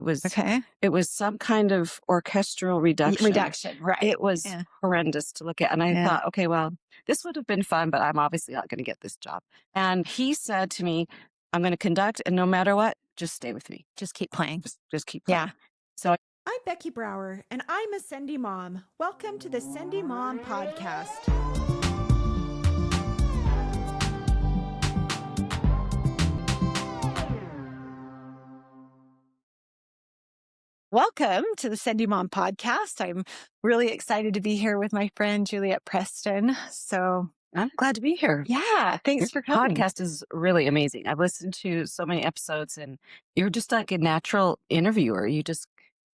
was Okay. it was some kind of orchestral reduction. Reduction, right. It was Yeah. horrendous to look at. And I Yeah. thought, okay, well, this would have been fun, but I'm obviously not going to get this job. And he said to me, I'm going to conduct, and no matter what, just stay with me. Just keep playing. Just keep playing. Yeah. So I'm Becky Brower, and I'm a Sendy mom. Welcome to the Sendy Mom Podcast. Welcome to the Sendy Mom Podcast. I'm really excited to be here with my friend Juliet Preston. So I'm glad to be here. yeah, thanks for coming. Podcast is really amazing. I've listened to so many episodes, and you're just like a natural interviewer. You just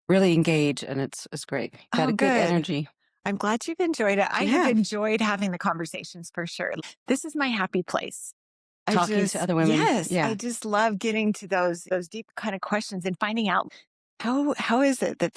really engage, and it's great. Got Oh, a good good. energy. I'm glad you've enjoyed it. I have enjoyed having the conversations for sure. This is my happy place. Talking to other women. Yes. Yeah. I just love getting to those deep kind of questions and finding out how is it that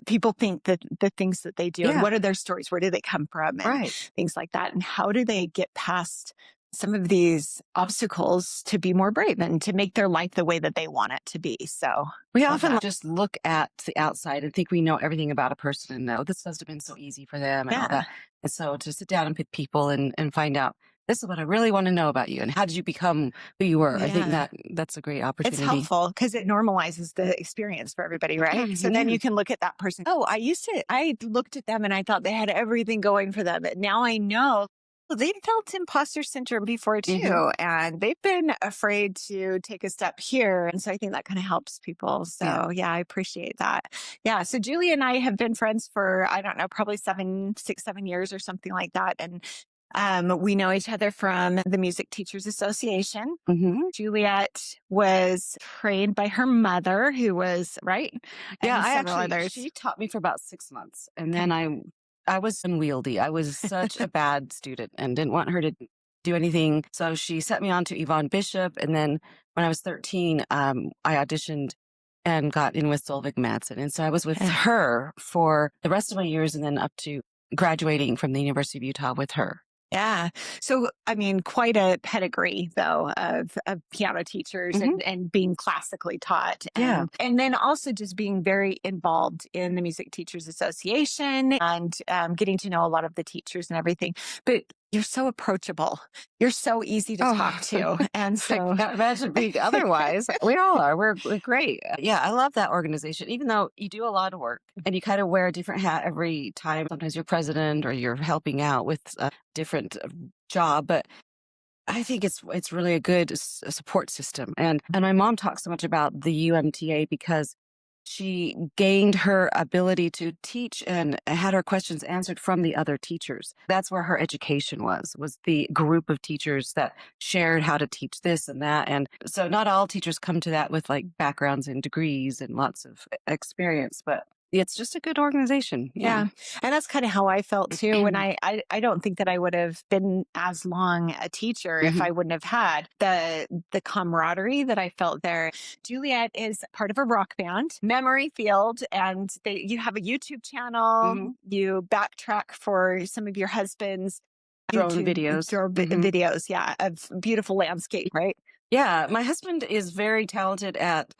people think that the things that they do and what are their stories? Where do they come from? And things like that. And how do they get past some of these obstacles to be more brave and to make their life the way that they want it to be? So we often just look at the outside and think we know everything about a person and know this must have been so easy for them and all that. And so to sit down and pick people and find out, this is what I really want to know about you. And how did you become who you were? I think that's a great opportunity. It's helpful because it normalizes the experience for everybody, right? Mm-hmm. So then you can look at that person. Oh, I looked at them and I thought they had everything going for them. But now I know they felt imposter syndrome before too. And they've been afraid to take a step here. And so I think that kind of helps people. So yeah, I appreciate that. Yeah. So Julie and I have been friends for, I don't know, probably 7 years or something like that. And we know each other from the Music Teachers Association. Mm-hmm. Juliet was trained by her mother, who was she taught me for about 6 months. And then I was unwieldy. I was such a bad student and didn't want her to do anything. So she set me on to Yvonne Bishop. And then when I was 13, I auditioned and got in with Solveig Madsen. And so I was with her for the rest of my years and then up to graduating from the University of Utah with her. Yeah. So, I mean, quite a pedigree, though, of piano teachers and being classically taught. And then also just being very involved in the Music Teachers Association and getting to know a lot of the teachers and everything. But you're so approachable. You're so easy to talk to. And so I can't imagine being otherwise. We all are. We're great. Yeah, I love that organization, even though you do a lot of work and you kind of wear a different hat every time. Sometimes you're president or you're helping out with a different job. But I think it's really a good support system. And my mom talks so much about the UMTA because she gained her ability to teach and had her questions answered from the other teachers. That's where her education was the group of teachers that shared how to teach this and that. And so not all teachers come to that with like backgrounds and degrees and lots of experience, but it's just a good organization. Yeah. And that's kind of how I felt too. And I don't think that I would have been as long a teacher if I wouldn't have had the camaraderie that I felt there. Juliet is part of a rock band, Memory Field, and you have a YouTube channel. You backtrack for some of your husband's drone videos, of beautiful landscape, right? Yeah. My husband is very talented at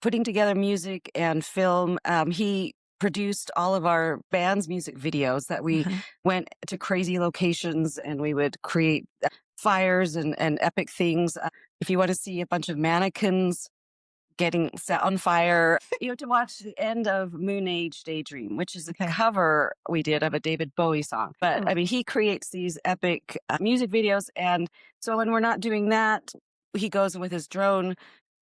putting together music and film. He produced all of our band's music videos that we went to crazy locations and we would create fires and epic things. If you want to see a bunch of mannequins getting set on fire, you have to watch the end of Moon Age Daydream, which is a cover we did of a David Bowie song. But I mean, he creates these epic music videos. And so when we're not doing that, he goes with his drone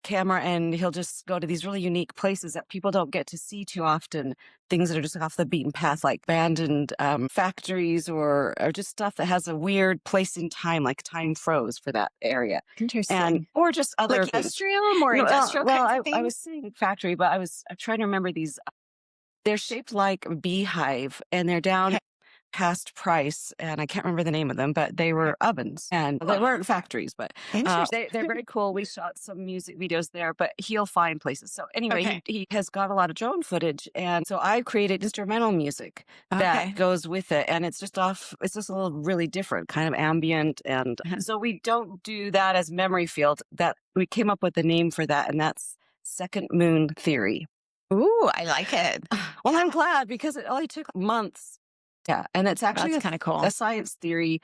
camera and he'll just go to these really unique places that people don't get to see too often. Things that are just off the beaten path, like abandoned factories or just stuff that has a weird place in time, like time froze for that area. Interesting. Or just other like industrial, more industrial kinds of things? I was saying factory, but I'm trying to remember these. They're shaped like a beehive and they're down past Price, and I can't remember the name of them, but they were ovens and they weren't factories, but they're very cool. We shot some music videos there, but he'll find places. So anyway, he has got a lot of drone footage. And so I created instrumental music that goes with it. And it's just a little really different kind of ambient. And so we don't do that as Memory Field. That we came up with a name for that. And that's Second Moon Theory. Ooh, I like it. Well, I'm glad because it only took months. Yeah. And it's actually That's kind of cool. a science theory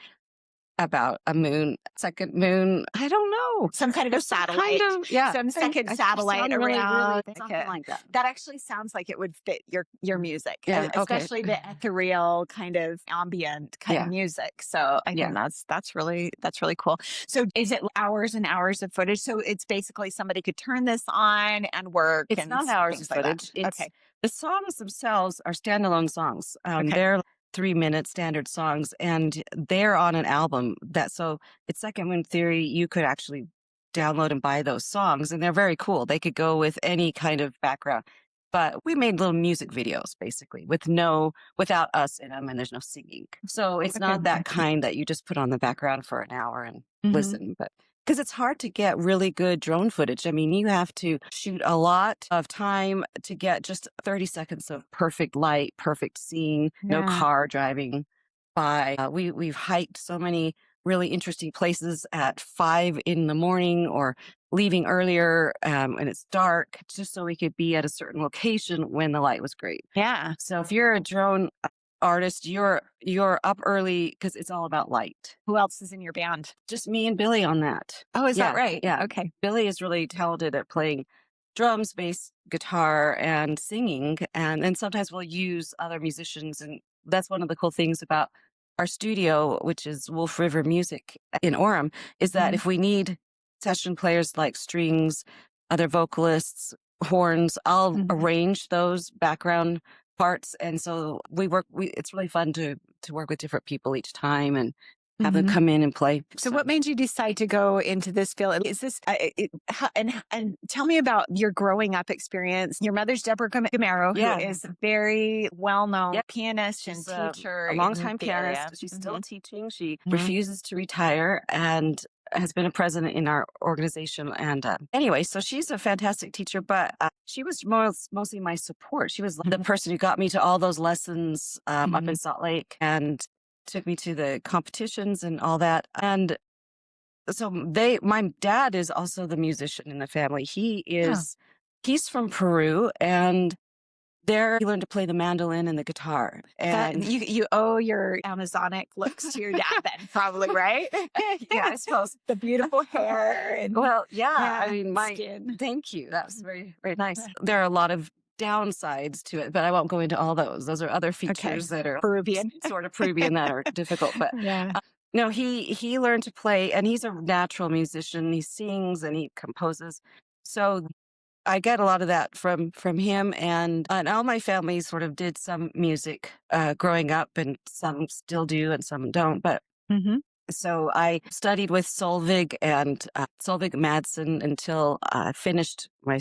about a moon, second moon. I don't know. Some kind of There's some satellite. kind of, yeah. Some second satellite sounding really, around. something like that. That actually sounds like it would fit your music. Yeah, okay. Especially the ethereal kind of ambient kind of Yeah. music. So I Yeah. think that's really cool. So is it hours and hours of footage? So it's basically somebody could turn this on and work. It's and not hours of things like that. footage. It's Okay. the songs themselves are standalone songs. Okay. They're 3-minute standard songs, and they're on an album. So it's Second Wind Theory. You could actually download and buy those songs, and they're very cool. They could go with any kind of background. But we made little music videos basically without us in them, and there's no singing. So it's not that kind that you just put on the background for an hour and listen, but because it's hard to get really good drone footage. I mean, you have to shoot a lot of time to get just 30 seconds of perfect light, perfect scene, no car driving by. We've hiked so many really interesting places at 5 a.m. or leaving earlier and it's dark just so we could be at a certain location when the light was great. Yeah. So if you're a drone artist, you're up early because it's all about light. Who else is in your band? Just me and Billy on that. Oh, is that right? Yeah. Okay. Billy is really talented at playing drums, bass, guitar, and singing. And then sometimes we'll use other musicians. And that's one of the cool things about our studio, which is Wolf River Music in Orem, is that if we need session players like strings, other vocalists, horns, I'll arrange those background parts. And so it's really fun to work with different people each time and have them come in and play. So what made you decide to go into this field? Is this, and tell me about your growing up experience. Your mother's Deborah Gamero, who is a very well-known pianist and teacher. A longtime pianist. She's still teaching. She refuses to retire and has been a president in our organization. And anyway, so she's a fantastic teacher, but she was mostly my support. She was the person who got me to all those lessons up in Salt Lake and took me to the competitions and all that. And so my dad is also the musician in the family. He's from Peru, and there he learned to play the mandolin and the guitar. And you owe your Amazonic looks to your dad then, probably, right? Yeah, I suppose. The beautiful hair and I mean, skin. Thank you. That was very, very nice. There are a lot of downsides to it, but I won't go into all those. Those are other features that are Peruvian, sort of Peruvian that are difficult. But no, he learned to play, and he's a natural musician. He sings and he composes. So I get a lot of that from him, and all my family sort of did some music growing up, and some still do, and some don't. But so I studied with Solvig and Solvig Madsen until I finished my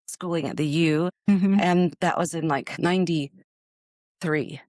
schooling at the U, and that was in like 93.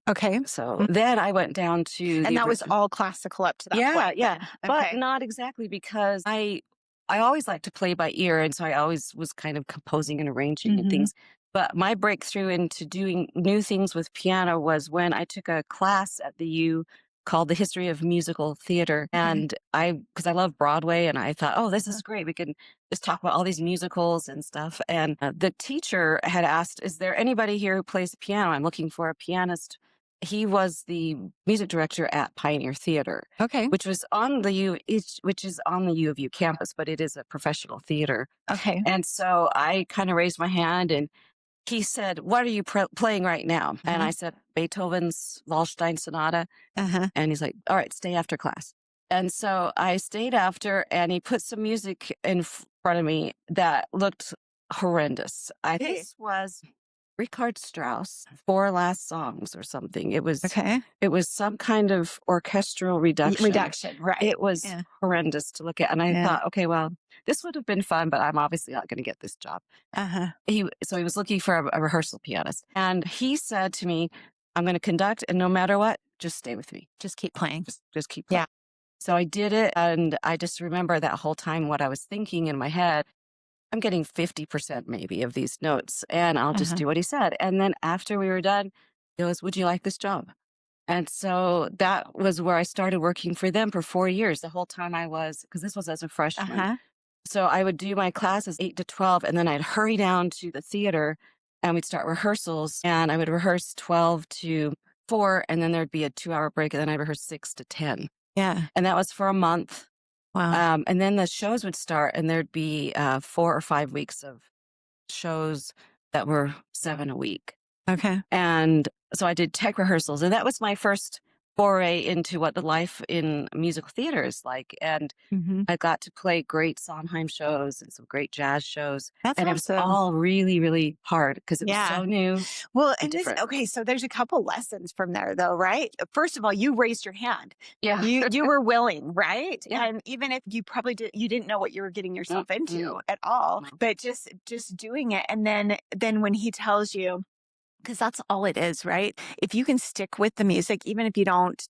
Okay. So then I went down to and that was all classical up to that point. Yeah. But not exactly, because I always liked to play by ear, and so I always was kind of composing and arranging and things. But my breakthrough into doing new things with piano was when I took a class at the U called The History of Musical Theater. And because I love Broadway, and I thought, oh, this is great. We can just talk about all these musicals and stuff. And the teacher had asked, is there anybody here who plays the piano? I'm looking for a pianist. He was the music director at Pioneer Theater, which is on the U of U campus, but it is a professional theater. Okay. And so I kind of raised my hand, and he said, what are you playing right now? And I said, Beethoven's Waldstein Sonata. And he's like, all right, stay after class. And so I stayed after, and he put some music in front of me that looked horrendous. This was Richard Strauss, 4 Last Songs or something. It was some kind of orchestral reduction. Right. It was horrendous to look at. And I thought, okay, well, this would have been fun, but I'm obviously not going to get this job. So he was looking for a rehearsal pianist. And he said to me, I'm going to conduct, and no matter what, just stay with me. Just keep playing. Just keep playing. Yeah. So I did it, and I just remember that whole time what I was thinking in my head. I'm getting 50% maybe of these notes, and I'll just do what he said. And then after we were done, he goes, would you like this job? And so that was where I started working for them for 4 years. The whole time because this was as a freshman. So I would do my classes 8 to 12, and then I'd hurry down to the theater and we'd start rehearsals, and I would rehearse 12 to 4, and then there'd be a 2-hour break, and then I'd rehearse 6 to 10. Yeah. And that was for a month. Wow. And then the shows would start, and there'd be 4 or 5 weeks of shows that were 7 a week. Okay. And so I did tech rehearsals, and that was my first foray into what the life in musical theater is like. And I got to play great Sondheim shows and some great jazz shows. That's and it was awesome. all really, really hard because it was so new. Well, and different. Okay, so there's a couple lessons from there though, right? First of all, you raised your hand. Yeah. You were willing, right? Yeah. And even if you probably you didn't know what you were getting yourself into at all, but just doing it. And then when he tells you, because that's all it is, right? If you can stick with the music, even if you don't,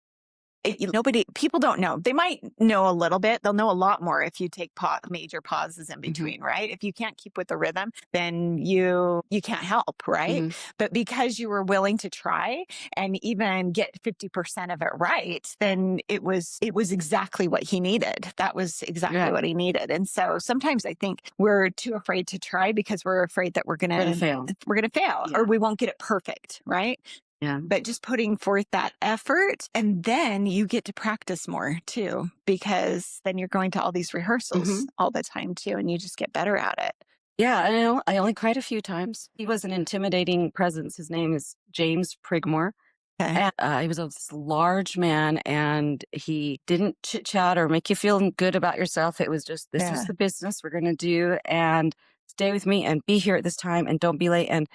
people don't know. They might know a little bit. They'll know a lot more if you take major pauses in between, right? If you can't keep with the rhythm, then you can't help, right? But because you were willing to try and even get 50% of it right, then it was exactly what he needed. That was exactly what he needed. And so sometimes I think we're too afraid to try because we're afraid that we're going to fail. We're going to fail or we won't get it perfect, right? Yeah. But just putting forth that effort, and then you get to practice more too, because then you're going to all these rehearsals all the time too, and you just get better at it. Yeah, I know. I only cried a few times. He was an intimidating presence. His name is James Prigmore. Okay. And he was this large man, and he didn't chit chat or make you feel good about yourself. It was just, this is the business we're going to do, and stay with me and be here at this time and don't be late. And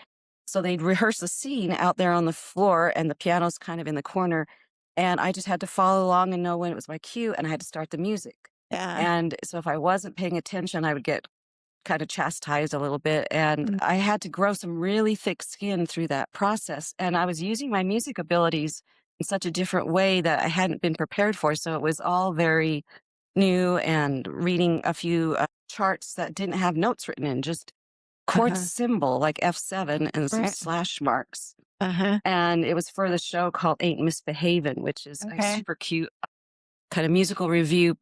so they'd rehearse the scene out there on the floor, and the piano's kind of in the corner. And I just had to follow along and know when it was my cue, and I had to start the music. Yeah. And so if I wasn't paying attention, I would get kind of chastised a little bit. And I had to grow some really thick skin through that process. And I was using my music abilities in such a different way that I hadn't been prepared for. So it was all very new, and reading a few charts that didn't have notes written in, just chord symbol like F7 and some slash marks. And it was for the show called Ain't Misbehavin', which is a super cute kind of musical review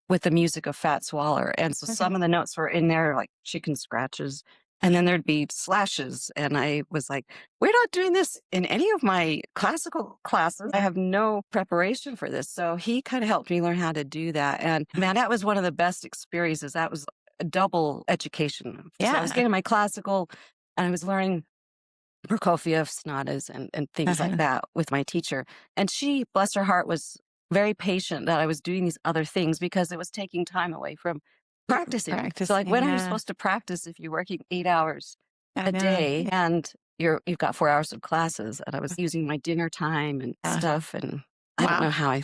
with the music of Fats Waller. And so some of the notes were in there like chicken scratches, and then there'd be slashes. And I was like, we're not doing this in any of my classical classes. I have no preparation for this. So he kind of helped me learn how to do that. And man, that was one of the best experiences. That was a double education. Yeah. So I was getting my classical, and I was learning Prokofiev sonatas and things like that with my teacher. And she, bless her heart, was very patient that I was doing these other things because it was taking time away from practicing. So like, when are you supposed to practice if you're working 8 hours a day and you've got 4 hours of classes? And I was using my dinner time and stuff, and I don't know how I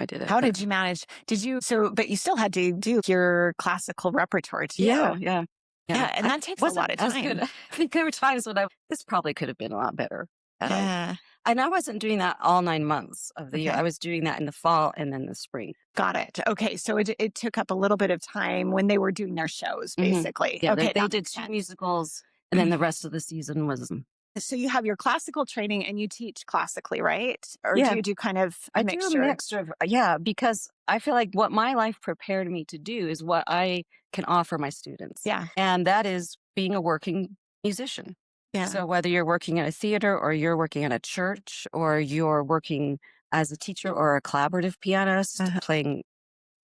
did it. How did you manage? But you still had to do your classical repertoire too. Yeah. And that takes a lot of time. Good. I think there were times when this probably could have been a lot better. And I wasn't doing that all 9 months of the year. I was doing that in the fall and then the spring. Got it. Okay. So it took up a little bit of time when they were doing their shows, basically. Yeah, okay. They did 2 musicals, and then the rest of the season was... So you have your classical training and you teach classically, right? Or do you do kind of a mixture? I do a mixture of, because I feel like what my life prepared me to do is what I can offer my students. Yeah. And that is being a working musician. Yeah. So whether you're working in a theater or you're working at a church or you're working as a teacher or a collaborative pianist playing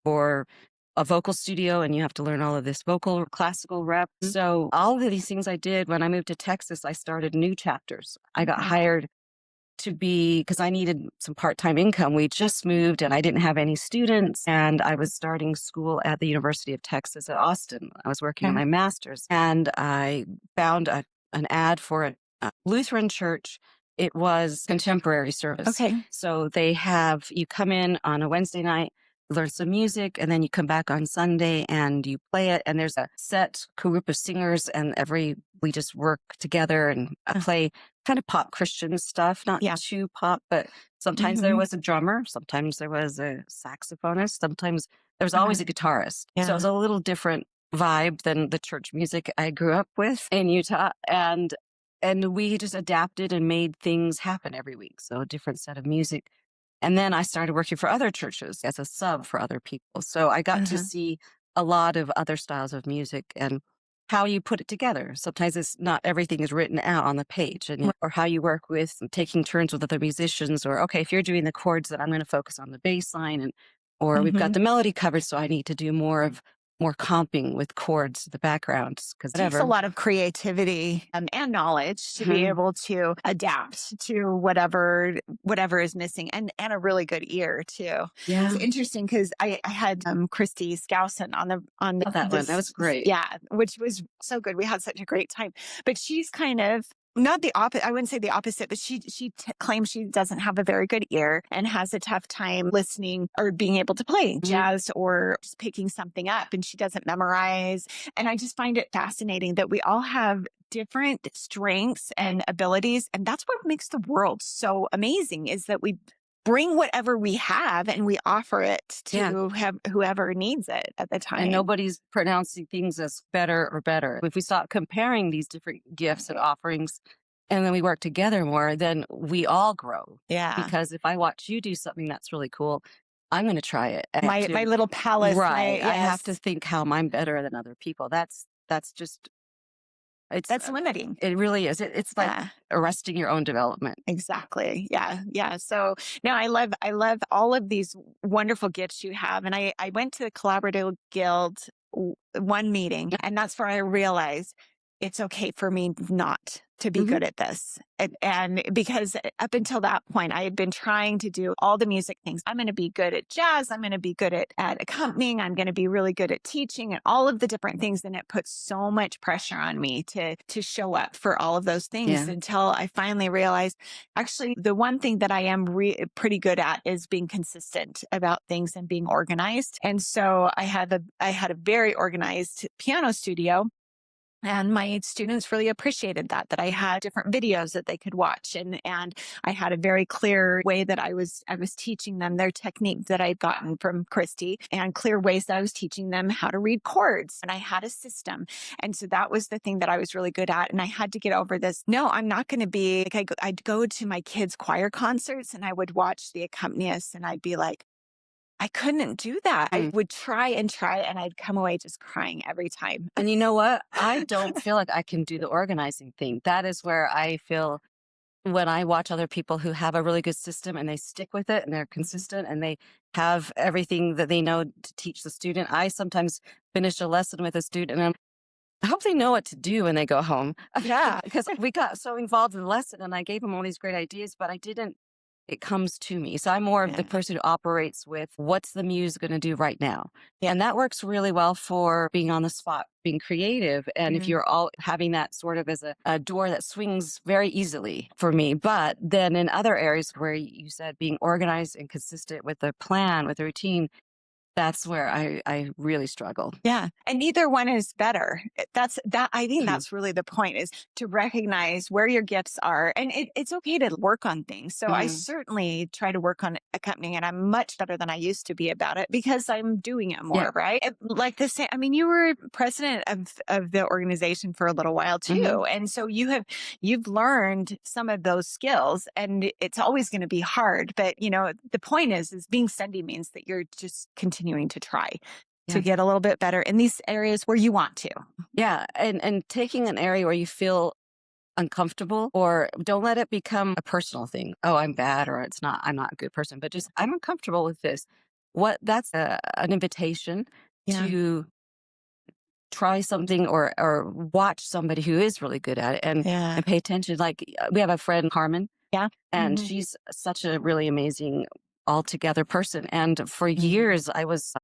for a vocal studio, and you have to learn all of this classical rep. So all of these things I did when I moved to Texas, I started new chapters. I got hired because I needed some part-time income. We just moved and I didn't have any students, and I was starting school at the University of Texas at Austin. I was working on my master's, and I found an ad for a Lutheran church. It was contemporary service. Okay. So you come in on a Wednesday night, learn some music, and then you come back on Sunday and you play it. And there's a set group of singers, and we just work together and play kind of pop Christian stuff, not too pop, but sometimes there was a drummer, sometimes there was a saxophonist, sometimes there was always a guitarist. So it was a little different vibe than the church music I grew up with in Utah. And we just adapted and made things happen every week. So a different set of music. And then I started working for other churches as a sub for other people. So I got to see a lot of other styles of music. And how you put it together. Sometimes it's not everything is written out on the page, and or how you work with taking turns with other musicians, or okay, if you're doing the chords, then I'm going to focus on the bass line, and or we've got the melody covered, so I need to do more comping with chords, the backgrounds, because It takes a lot of creativity and knowledge to be able to adapt to whatever is missing, and a really good ear too. Yeah, it's interesting because I had Christy Skousen on the that one. That was great. Yeah, which was so good. We had such a great time. But she's kind of not the opposite. I wouldn't say the opposite, but she claims she doesn't have a very good ear and has a tough time listening or being able to play jazz or just picking something up, and she doesn't memorize. And I just find it fascinating that we all have different strengths and abilities, and that's what makes the world so amazing, is that we bring whatever we have and we offer it to have whoever needs it at the time. And nobody's pronouncing things as better or better. If we stop comparing these different gifts and offerings, and then we work together more, then we all grow. Yeah. Because if I watch you do something that's really cool, I'm going to try it. My little palace. Right. I have to think how I'm better than other people. That's just... That's limiting. It really is. It's like arresting your own development. Exactly. Yeah. Yeah. So now I love all of these wonderful gifts you have. And I went to the Collaborative Guild one meeting, and that's where I realized it's okay for me not to be good at this. And because up until that point, I had been trying to do all the music things. I'm going to be good at jazz. I'm going to be good at accompanying. I'm going to be really good at teaching and all of the different things. And it put so much pressure on me to show up for all of those things until I finally realized, actually, the one thing that I am pretty good at is being consistent about things and being organized. And so I had a very organized piano studio. And my students really appreciated that I had different videos that they could watch. And I had a very clear way that I was teaching them their technique that I'd gotten from Christy, and clear ways that I was teaching them how to read chords. And I had a system. And so that was the thing that I was really good at. And I had to get over this. No, I'm not going to be like, I'd go to my kids' choir concerts and I would watch the accompanists and I'd be like, I couldn't do that. I would try and I'd come away just crying every time. And you know what? I don't feel like I can do the organizing thing. That is where I feel when I watch other people who have a really good system and they stick with it and they're consistent and they have everything that they know to teach the student. I sometimes finish a lesson with a student and I hope they know what to do when they go home. Yeah. Because we got so involved in the lesson and I gave them all these great ideas, but it comes to me. So I'm more of the person who operates with what's the muse going to do right now. Yeah. And that works really well for being on the spot, being creative. And if you're all having that sort of as a door that swings very easily for me. But then in other areas where you said being organized and consistent with a plan, with a routine, that's where I really struggle. Yeah. And neither one is better. I think that's really the point, is to recognize where your gifts are. And it's okay to work on things. So I certainly try to work on accompanying, and I'm much better than I used to be about it because I'm doing it more, right? Like the same, I mean, you were president of the organization for a little while too. And so you've learned some of those skills, and it's always going to be hard. But the point is being Sendy means that you're just continuing to try to get a little bit better in these areas where you want to. Yeah. And taking an area where you feel uncomfortable, or don't let it become a personal thing. Oh, I'm bad, or I'm not a good person, but just I'm uncomfortable with this. That's an invitation to try something or watch somebody who is really good at it and pay attention. Like we have a friend, Carmen. Yeah. And she's such a really amazing altogether person. And for years I was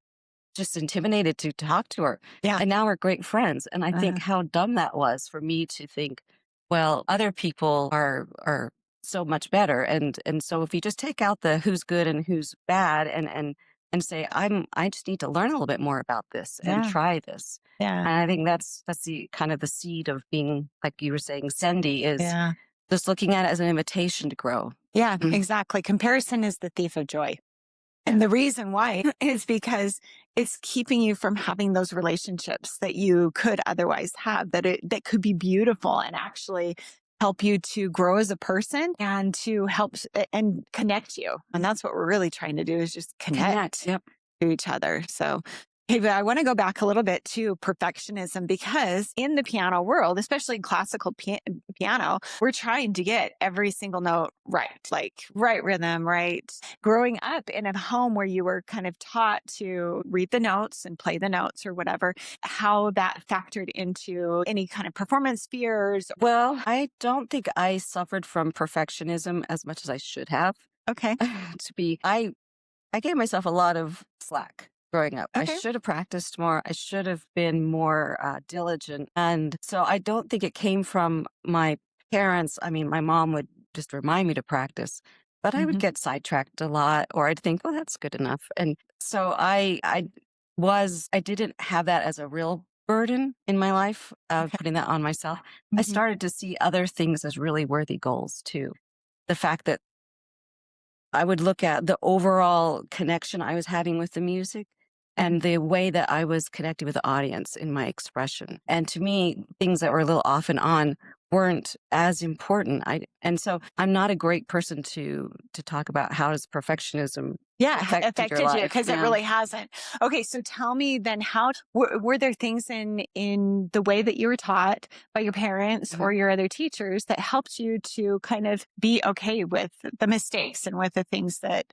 just intimidated to talk to her. Yeah. And now we're great friends. And I think how dumb that was for me to think, well, other people are so much better. And so if you just take out the who's good and who's bad and say, I just need to learn a little bit more about this and try this. Yeah. And I think that's the kind of the seed of being, like you were saying, Sendy is just looking at it as an invitation to grow. Yeah, exactly. Comparison is the thief of joy. And the reason why is because it's keeping you from having those relationships that you could otherwise have, that could be beautiful and actually help you to grow as a person and to help and connect you. And that's what we're really trying to do, is just connect to each other. So Hey, but I want to go back a little bit to perfectionism because in the piano world, especially in classical piano, we're trying to get every single note right, like right rhythm, right. Growing up in a home where you were kind of taught to read the notes and play the notes or whatever, how that factored into any kind of performance fears. Well, I don't think I suffered from perfectionism as much as I should have. Okay. I gave myself a lot of slack growing up. I Okay. should have practiced more. I should have been more diligent. And so I don't think it came from my parents. I mean, my mom would just remind me to practice, but I would get sidetracked a lot, or I'd think, oh, that's good enough. And so I didn't have that as a real burden in my life of putting that on myself. I started to see other things as really worthy goals too. The fact that I would look at the overall connection I was having with the music and the way that I was connecting with the audience in my expression. And to me, things that were a little off and on weren't as important. And so I'm not a great person to talk about how does perfectionism affected your you life. because it really hasn't. Okay, so tell me then, how were there things in the way that you were taught by your parents or your other teachers that helped you to kind of be okay with the mistakes and with the things that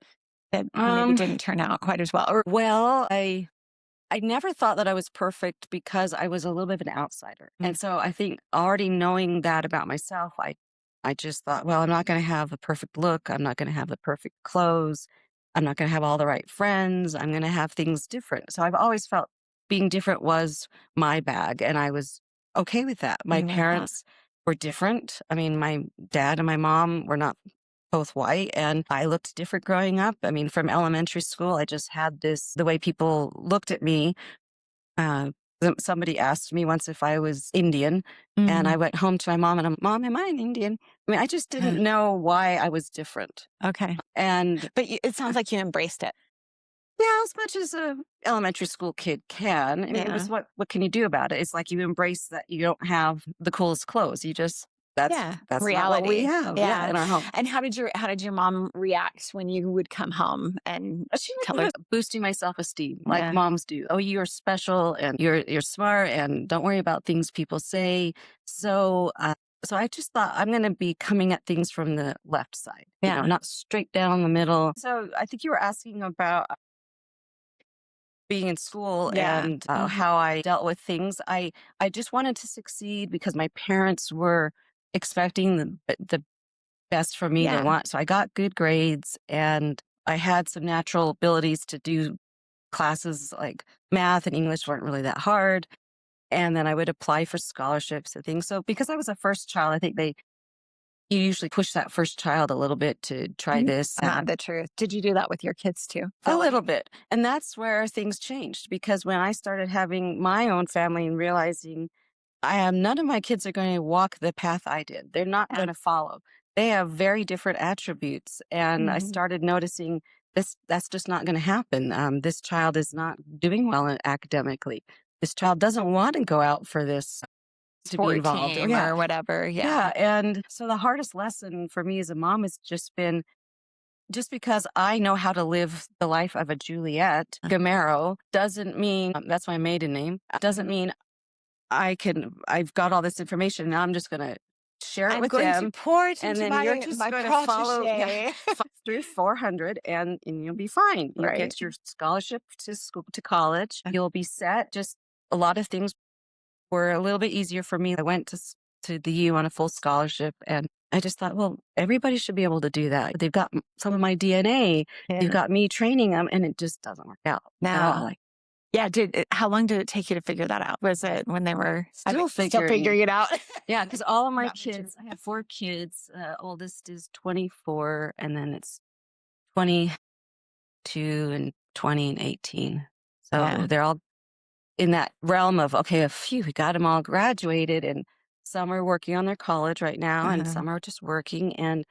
maybe didn't turn out quite as well? Well, I never thought that I was perfect because I was a little bit of an outsider. And so I think already knowing that about myself, I just thought, well, I'm not going to have the perfect look. I'm not going to have the perfect clothes. I'm not going to have all the right friends. I'm going to have things different. So I've always felt being different was my bag. And I was okay with that. My parents were different. I mean, my dad and my mom were not both white, and I looked different growing up. I mean, from elementary school, I just had the way people looked at me. Somebody asked me once if I was Indian, and I went home to my mom and I'm, Mom, am I an Indian? I mean, I just didn't know why I was different. Okay. But it sounds like you embraced it. Yeah, as much as a elementary school kid can. I mean, it was what can you do about it? It's like you embrace that you don't have the coolest clothes. You just that's reality. not what we have. Yeah, in our home. And how did your mom react when you would come home and She tell was her? boosting my self-esteem like moms do. Oh, you're special and you're smart and don't worry about things people say. So I just thought I'm going to be coming at things from the left side, not straight down the middle. So I think you were asking about being in school and how I dealt with things. I just wanted to succeed because my parents were expecting the best for me to want. So I got good grades and I had some natural abilities to do classes like math and English weren't really that hard. And then I would apply for scholarships and things. So because I was a first child, I think you usually push that first child a little bit to try this. The truth. Did you do that with your kids too? A little bit. And that's where things changed because when I started having my own family and realizing none of my kids are going to walk the path I did. They're not going to follow. They have very different attributes. And I started noticing that's just not going to happen. This child is not doing well academically. This child doesn't want to go out for this to be involved or whatever. Yeah. And so the hardest lesson for me as a mom has just been just because I know how to live the life of a Juliet Gamero doesn't mean that's my maiden name. Doesn't mean I've got all this information. Now I'm just going to share it with them. And then you're just going to follow through 400 and you'll be fine. You'll get your scholarship to school, to college. You'll be set. Just a lot of things were a little bit easier for me. I went to the U on a full scholarship and I just thought, well, everybody should be able to do that. They've got some of my DNA. You've got me training them and it just doesn't work out at all. How long did it take you to figure that out? Was it when they were still figuring it out? Yeah, because all of my kids, I have 4 kids. Oldest is 24, and then it's 22 and 20 and 18. So they're all in that realm of, okay, we got them all graduated, and some are working on their college right now, and some are just working and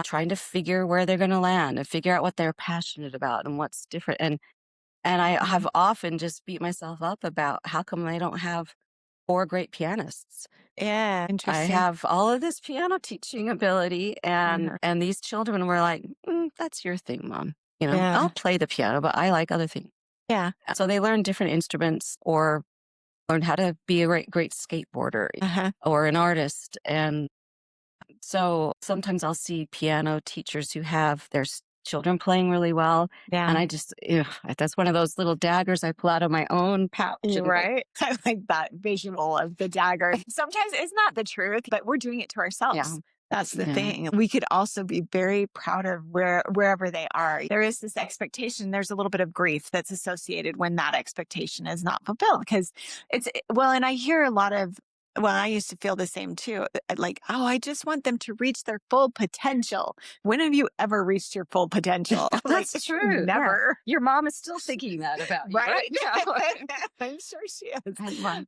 trying to figure where they're going to land and figure out what they're passionate about and what's different. And I have often just beat myself up about how come I don't have 4 great pianists. Yeah, interesting. I have all of this piano teaching ability, and these children were like, "That's your thing, Mom. I'll play the piano, but I like other things." Yeah. So they learn different instruments or learn how to be a great skateboarder or an artist. And so sometimes I'll see piano teachers who have their children playing really well. Yeah. And I just, that's one of those little daggers I pull out of my own pouch. Right. I like that visual of the dagger. Sometimes it's not the truth, but we're doing it to ourselves. Yeah. That's the thing. We could also be very proud of wherever they are. There is this expectation. There's a little bit of grief that's associated when that expectation is not fulfilled because and I hear a lot of, I used to feel the same too. Like, oh, I just want them to reach their full potential. When have you ever reached your full potential? That's true. Never. Yeah. Your mom is still thinking that about you, right? I'm sure she is.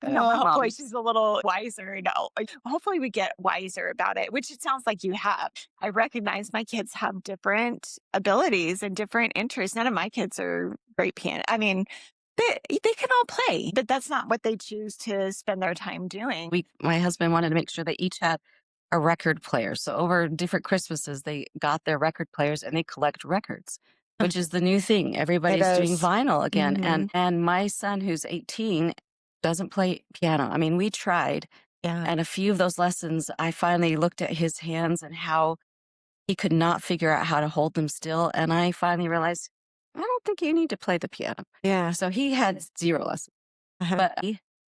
Hopefully she's a little wiser. No, hopefully we get wiser about it, which it sounds like you have. I recognize my kids have different abilities and different interests. None of my kids are great pianists. I mean, they can all play, but that's not what they choose to spend their time doing. My husband wanted to make sure they each had a record player. So over different Christmases, they got their record players and they collect records, which is the new thing. Everybody's doing vinyl again. Mm-hmm. And my son, who's 18, doesn't play piano. I mean, we tried. Yeah. And a few of those lessons, I finally looked at his hands and how he could not figure out how to hold them still. And I finally realized, I don't think you need to play the piano. Yeah. So he had 0 lessons. But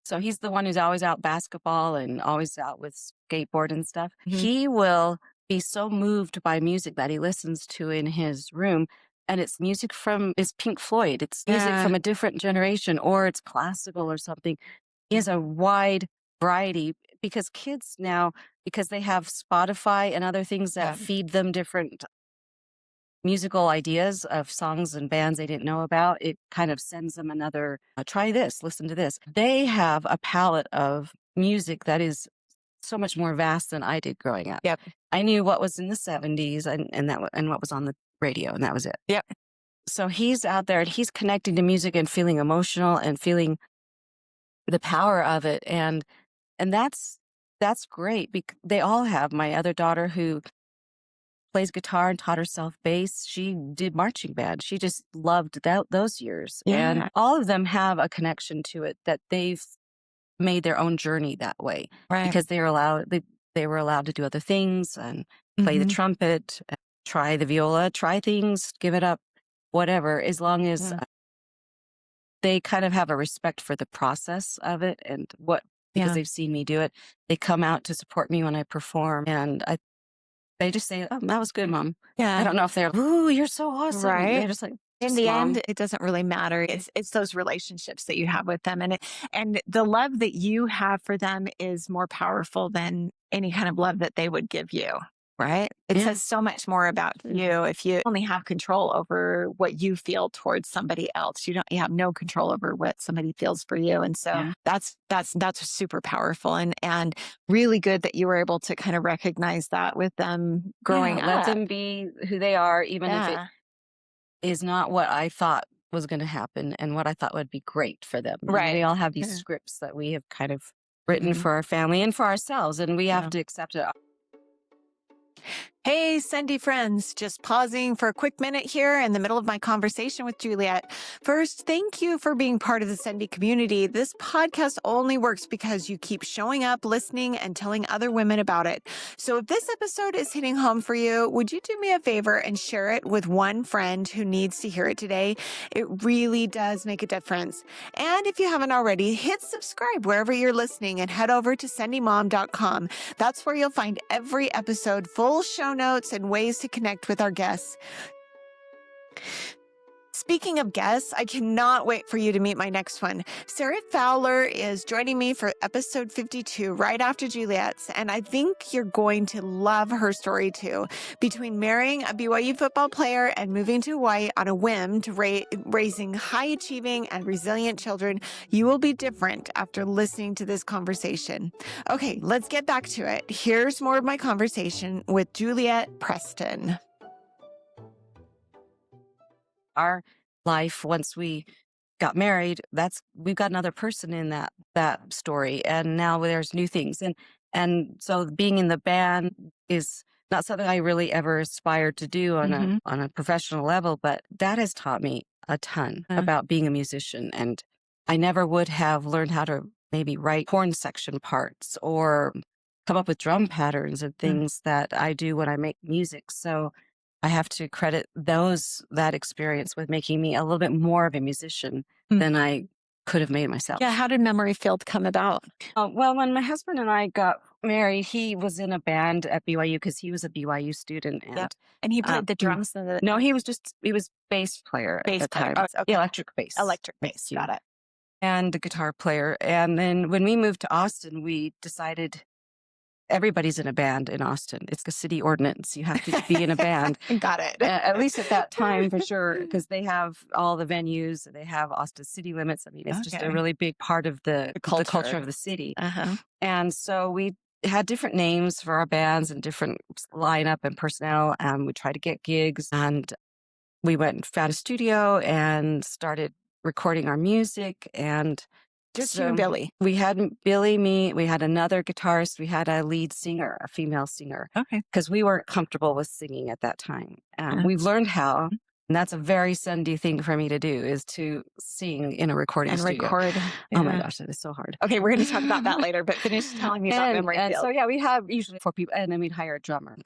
so he's the one who's always out basketball and always out with skateboard and stuff. Mm-hmm. He will be so moved by music that he listens to in his room. And it's music it's Pink Floyd. It's music from a different generation, or it's classical or something. He has a wide variety because kids now, because they have Spotify and other things that feed them different musical ideas of songs and bands they didn't know about, it kind of sends them another, try this, listen to this. They have a palette of music that is so much more vast than I did growing up. Yep. I knew what was in the 70s and what was on the radio, and that was it. Yep. So he's out there and he's connecting to music and feeling emotional and feeling the power of it. And that's great because they all have. My other daughter who plays guitar and taught herself bass. She did marching band. She just loved those years. Yeah. And all of them have a connection to it that they've made their own journey that way. Right. Because they were allowed to do other things and play the trumpet, try the viola, try things, give it up, whatever, as long as they kind of have a respect for the process of it and because they've seen me do it. They come out to support me when I perform. And they just say, "Oh, that was good, Mom." Yeah. I don't know if they're, "Ooh, you're so awesome." Right. They're just like, in the end, it doesn't really matter. It's those relationships that you have with them. And the love that you have for them is more powerful than any kind of love that they would give you. Right. It says so much more about you if you only have control over what you feel towards somebody else. You have no control over what somebody feels for you. And so that's super powerful and really good that you were able to kind of recognize that with them growing up. Let them be who they are, even if it is not what I thought was going to happen and what I thought would be great for them. Right. And we all have these scripts that we have kind of written for our family and for ourselves, and we have to accept it. Hey, Sendy friends, just pausing for a quick minute here in the middle of my conversation with Juliet. First, thank you for being part of the Sendy community. This podcast only works because you keep showing up, listening, and telling other women about it. So if this episode is hitting home for you, would you do me a favor and share it with one friend who needs to hear it today? It really does make a difference. And if you haven't already, hit subscribe wherever you're listening and head over to sendymom.com. That's where you'll find every episode, full show notes, and ways to connect with our guests. Speaking of guests, I cannot wait for you to meet my next one. Sarah Fowler is joining me for episode 52 right after Juliet's, and I think you're going to love her story too. Between marrying a BYU football player and moving to Hawaii on a whim to raising high-achieving and resilient children, you will be different after listening to this conversation. Okay, let's get back to it. Here's more of my conversation with Juliet Preston. Our life, once we got married, we've got another person in that story, and now there's new things, and so being in the band is not something I really ever aspired to do on a professional level, but that has taught me a ton about being a musician. And I never would have learned how to maybe write horn section parts or come up with drum patterns and things that I do when I make music. So I have to credit that experience with making me a little bit more of a musician than I could have made myself. Yeah. How did Memory Field come about? Well, when my husband and I got married, he was in a band at BYU because he was a BYU student. And And he played the drums? no, he was bass player at the time. Oh, okay. Yeah, electric bass. Electric bass. Got it. And a guitar player. And then when we moved to Austin, we decided everybody's in a band in Austin. It's the city ordinance. You have to be in a band. Got it. At least at that time, for sure, because they have all the venues. They have Austin city limits. I mean, it's just a really big part of the culture of the city. And so we had different names for our bands and different lineup and personnel. And we tried to get gigs. And we went and found a studio and started recording our music. And just you and Billy. We had Billy, me, we had another guitarist, we had a lead singer, a female singer. Okay. Because we weren't comfortable with singing at that time. We've learned how, and that's a very Sendy thing for me to do, is to sing in a recording studio. Record. Oh my gosh, that is so hard. Okay, we're going to talk about that later, but finish telling me about Memory Field. So yeah, we have usually 4 people, and then we'd hire a drummer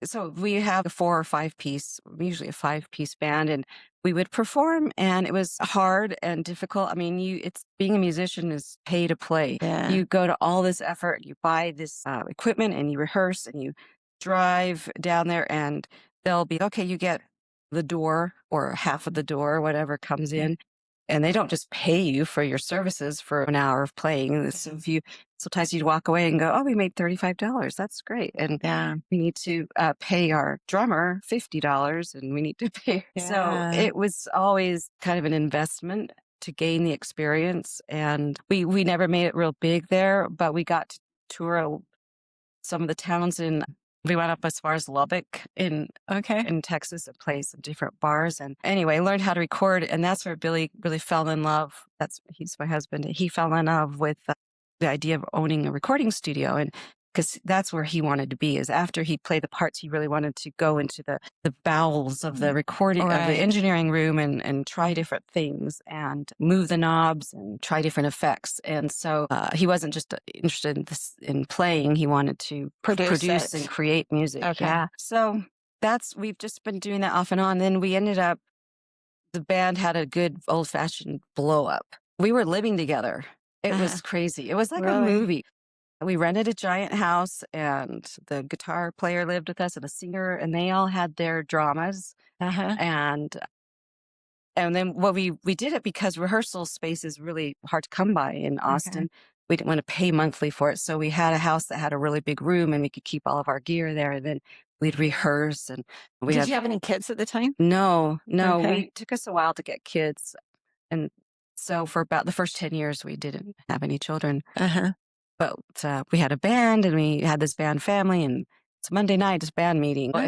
so we have a 4 or 5 piece, usually a 5-piece band, and we would perform, and it was hard and difficult. I mean, being a musician is pay to play. Yeah. You go to all this effort, you buy this equipment, and you rehearse, and you drive down there, and they'll be, okay, you get the door or half of the door, whatever comes in. And they don't just pay you for your services for an hour of playing. So sometimes you'd walk away and go, oh, we made $35. That's great. And we need to pay our drummer $50 and we need to pay. So it was always kind of an investment to gain the experience. And we never made it real big there, but we got to tour some of the towns we went up as far as Lubbock in Texas and played some different bars. And anyway, learned how to record. And that's where Billy really fell in love. He's my husband. He fell in love with the idea of owning a recording studio. And because that's where he wanted to be, is after he played the parts, he really wanted to go into the bowels of the recording, of the engineering room and try different things and move the knobs and try different effects. And so he wasn't just interested in playing. He wanted to produce and create music. Okay. Yeah. So we've just been doing that off and on. Then we ended up, the band had a good old fashioned blow up. We were living together. It was crazy. It was like a movie. We rented a giant house, and the guitar player lived with us, and a singer, and they all had their dramas. And then we did it because rehearsal space is really hard to come by in Austin. We didn't want to pay monthly for it, so we had a house that had a really big room, and we could keep all of our gear there. And then we'd rehearse. And did you have any kids at the time? No. It took us a while to get kids, and so for about the first 10 years, we didn't have any children. But we had a band, and we had this band family, and it's Monday night, this band meeting. It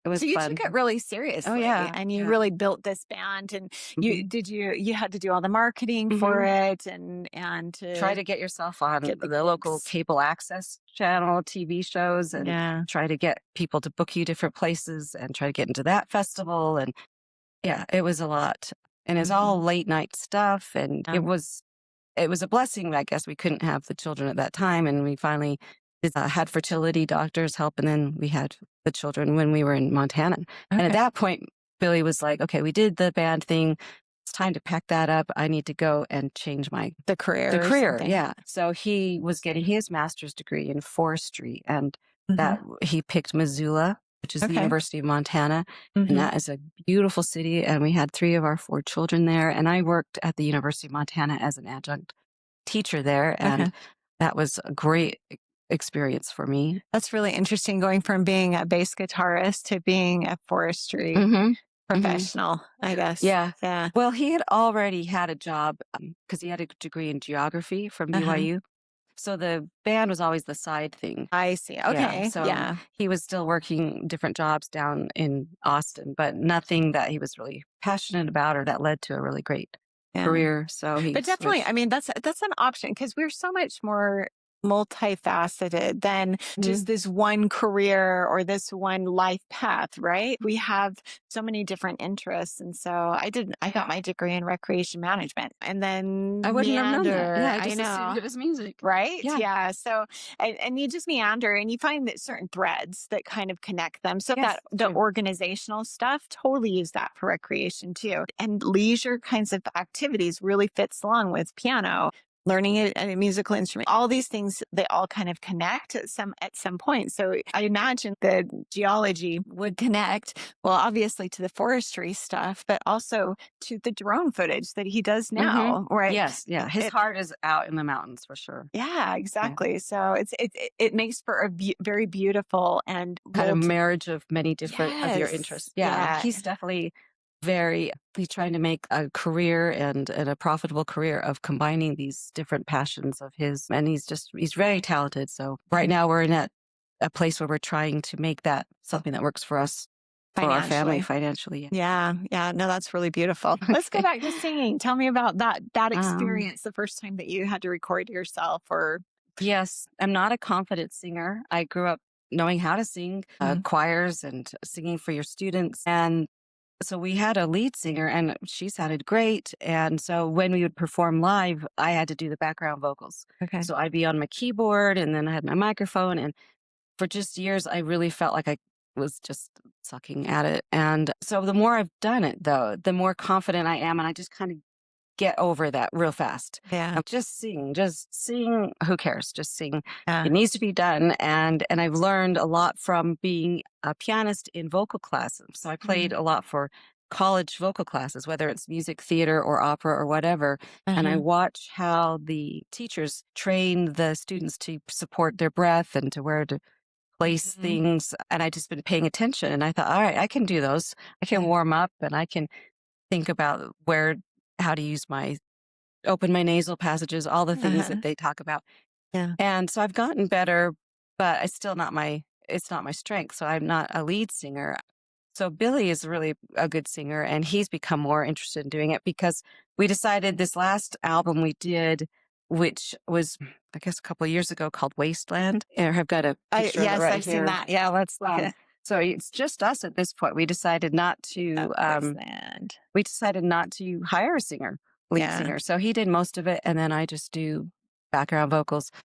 was so you fun. took it really seriously. Oh, yeah. And you really built this band, and you had to do all the marketing for it and to try to get yourself on the local cable access channel, TV shows, and try to get people to book you different places and try to get into that festival. And it was a lot. And it's all late night stuff. And it was a blessing, I guess. We couldn't have the children at that time. And we finally had fertility doctors help. And then we had the children when we were in Montana. And at that point, Billy was like, okay, we did the band thing. It's time to pack that up. I need to go and change the career. Yeah. So he was getting his master's degree in forestry. And that he picked Missoula, which is the University of Montana. And that is a beautiful city. And we had 3 of our 4 children there. And I worked at the University of Montana as an adjunct teacher there. And that was a great experience for me. That's really interesting, going from being a bass guitarist to being a forestry professional, I guess. Yeah. Well, he had already had a job because he had a degree in geography from BYU. So the band was always the side thing. I see. Okay. He was still working different jobs down in Austin, but nothing that he was really passionate about or that led to a really great career. So but definitely, I mean, that's an option, because we're so much more multifaceted than just this one career or this one life path, right? We have so many different interests. And so I got my degree in recreation management and I then wouldn't have known that. Yeah, meander. I I just assumed know. it was music. Right. Yeah. Yeah. So, and you just meander and you find that certain threads that kind of connect them. So Yes, that the true. organizational stuff, totally use that for recreation too. And leisure kinds of activities really fits along with piano, learning a musical instrument, all these things, they all kind of connect at some point. So I imagine the geology would connect, well, obviously to the forestry stuff, but also to the drone footage that he does Hmm. now, right? Yes, yeah. His heart is out in the mountains for sure. Yeah, Yeah. exactly. So it makes for a very beautiful and Kind of multi. marriage of many different of your Yes, interests. Yeah, yeah, he's definitely he's trying to make a career and a profitable career of combining these different passions of his. And he's very talented. So right now we're in a place where we're trying to make that something that works for us, for our family financially. financially. Yeah, yeah. No, that's really beautiful. Let's go Okay. back to singing. Tell me about that Um, experience, the first time that you had to record yourself, or yes, I'm not a confident singer. I grew up knowing how to sing, Mhm. choirs and singing for your students. And so we had a lead singer and she sounded great. And so when we would perform live, I had to do the background vocals. Okay. So I'd be on my keyboard and then I had my microphone. And for just years, I really felt like I was just sucking at it. And so the more I've done it, though, the more confident I am. And I just kind of get over that real fast. Yeah, Just sing. Who cares? Just sing. yeah. It needs to be done. And I've learned a lot from being a pianist in vocal classes. So I played Mhm. a lot for college vocal classes, whether it's music theater or opera or whatever. And I Uh-huh. watch how the teachers train the students to support their breath and to where to place Mhm. things. And I just been paying attention. And I thought, all right, I can do those. I can Yeah. warm up and I can think about how to open my nasal passages, all the things Uh-huh. that they talk about. Yeah. And so I've gotten better, but it's not my strength. So I'm not a lead singer. So Billy is really a good singer and he's become more interested in doing it because we decided this last album we did, which was, I guess, a couple of years ago called Wasteland. And I've got a I picture of it yes, right I've seen here. that. Yeah, let's look at So it's just us at this point. Wasteland. We decided not to hire lead Yeah, singer. So he did most of it, and then I just do background vocals. I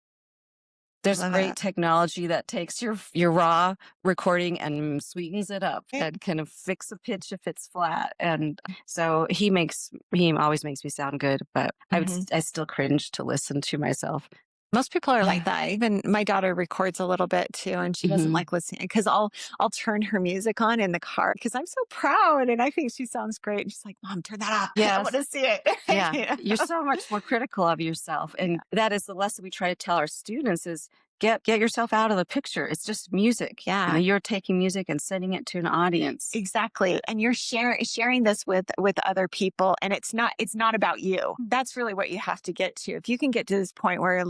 There's love great that. technology that takes your raw recording and sweetens it up Yeah. and kind of fix a pitch if it's flat. And so he always makes me sound good, but Mhm. I still cringe to listen to myself. Most people are like that. Even my daughter records a little bit too, and she doesn't Mhm. like listening because I'll turn her music on in the car because I'm so proud and I think she sounds great. And she's like, "Mom, turn that off. I want Yes. to see it." Yeah, You you're know? so much more critical of yourself, Yeah. and that is the lesson we try to tell our students is get yourself out of the picture. It's just music. Yeah. You're taking music and sending it to an audience. Exactly. And you're sharing this with other people and it's not about you. That's really what you have to get to. If you can get to this point where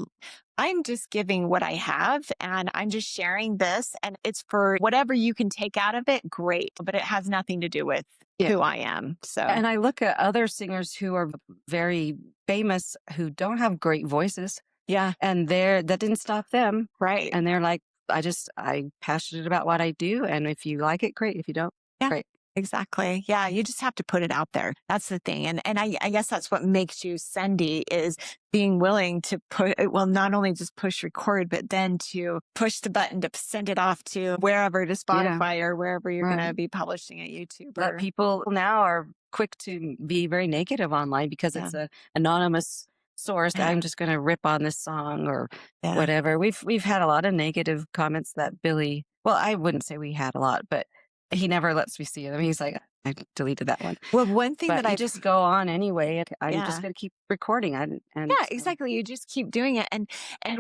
I'm just giving what I have and I'm just sharing this and it's for whatever you can take out of it, great. But it has nothing to do with Yeah. who I am. So And I look at other singers who are very famous who don't have great voices, yeah, and that didn't stop them. right. And they're like, I'm passionate about what I do, and if you like it, great. If you don't, Yeah. great. Exactly. Yeah, you just have to put it out there. That's the thing. And I guess that's what makes you Sendy is being willing to not only just push record, but then to push the button to send it off to wherever, to Yeah, Spotify or wherever you're going right. to be publishing it, YouTube That or people now are quick to be very negative online because yeah, it's a anonymous source. yeah, I'm just going to rip on this song or yeah. whatever. We've had a lot of negative comments that Billy. Well, I wouldn't say we had a lot, but he never lets me see them. He's like, I deleted that one. Well, one thing But that you I've just go on anyway. And I'm just yeah. going to keep recording. And Yeah, exactly. You just keep doing it. And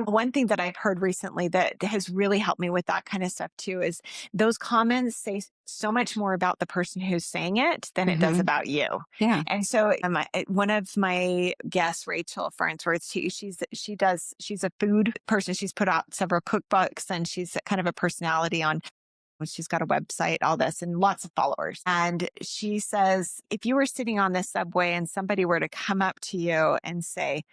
one thing that I've heard recently that has really helped me with that kind of stuff too is those comments say so much more about the person who's saying it than it does Mhm. about you. Yeah. And so one of my guests, Rachel Farnsworth, she's a food person. She's put out several cookbooks and she's kind of a personality on. She's got a website, all this, and lots of followers. And she says, if you were sitting on the subway and somebody were to come up to you and say,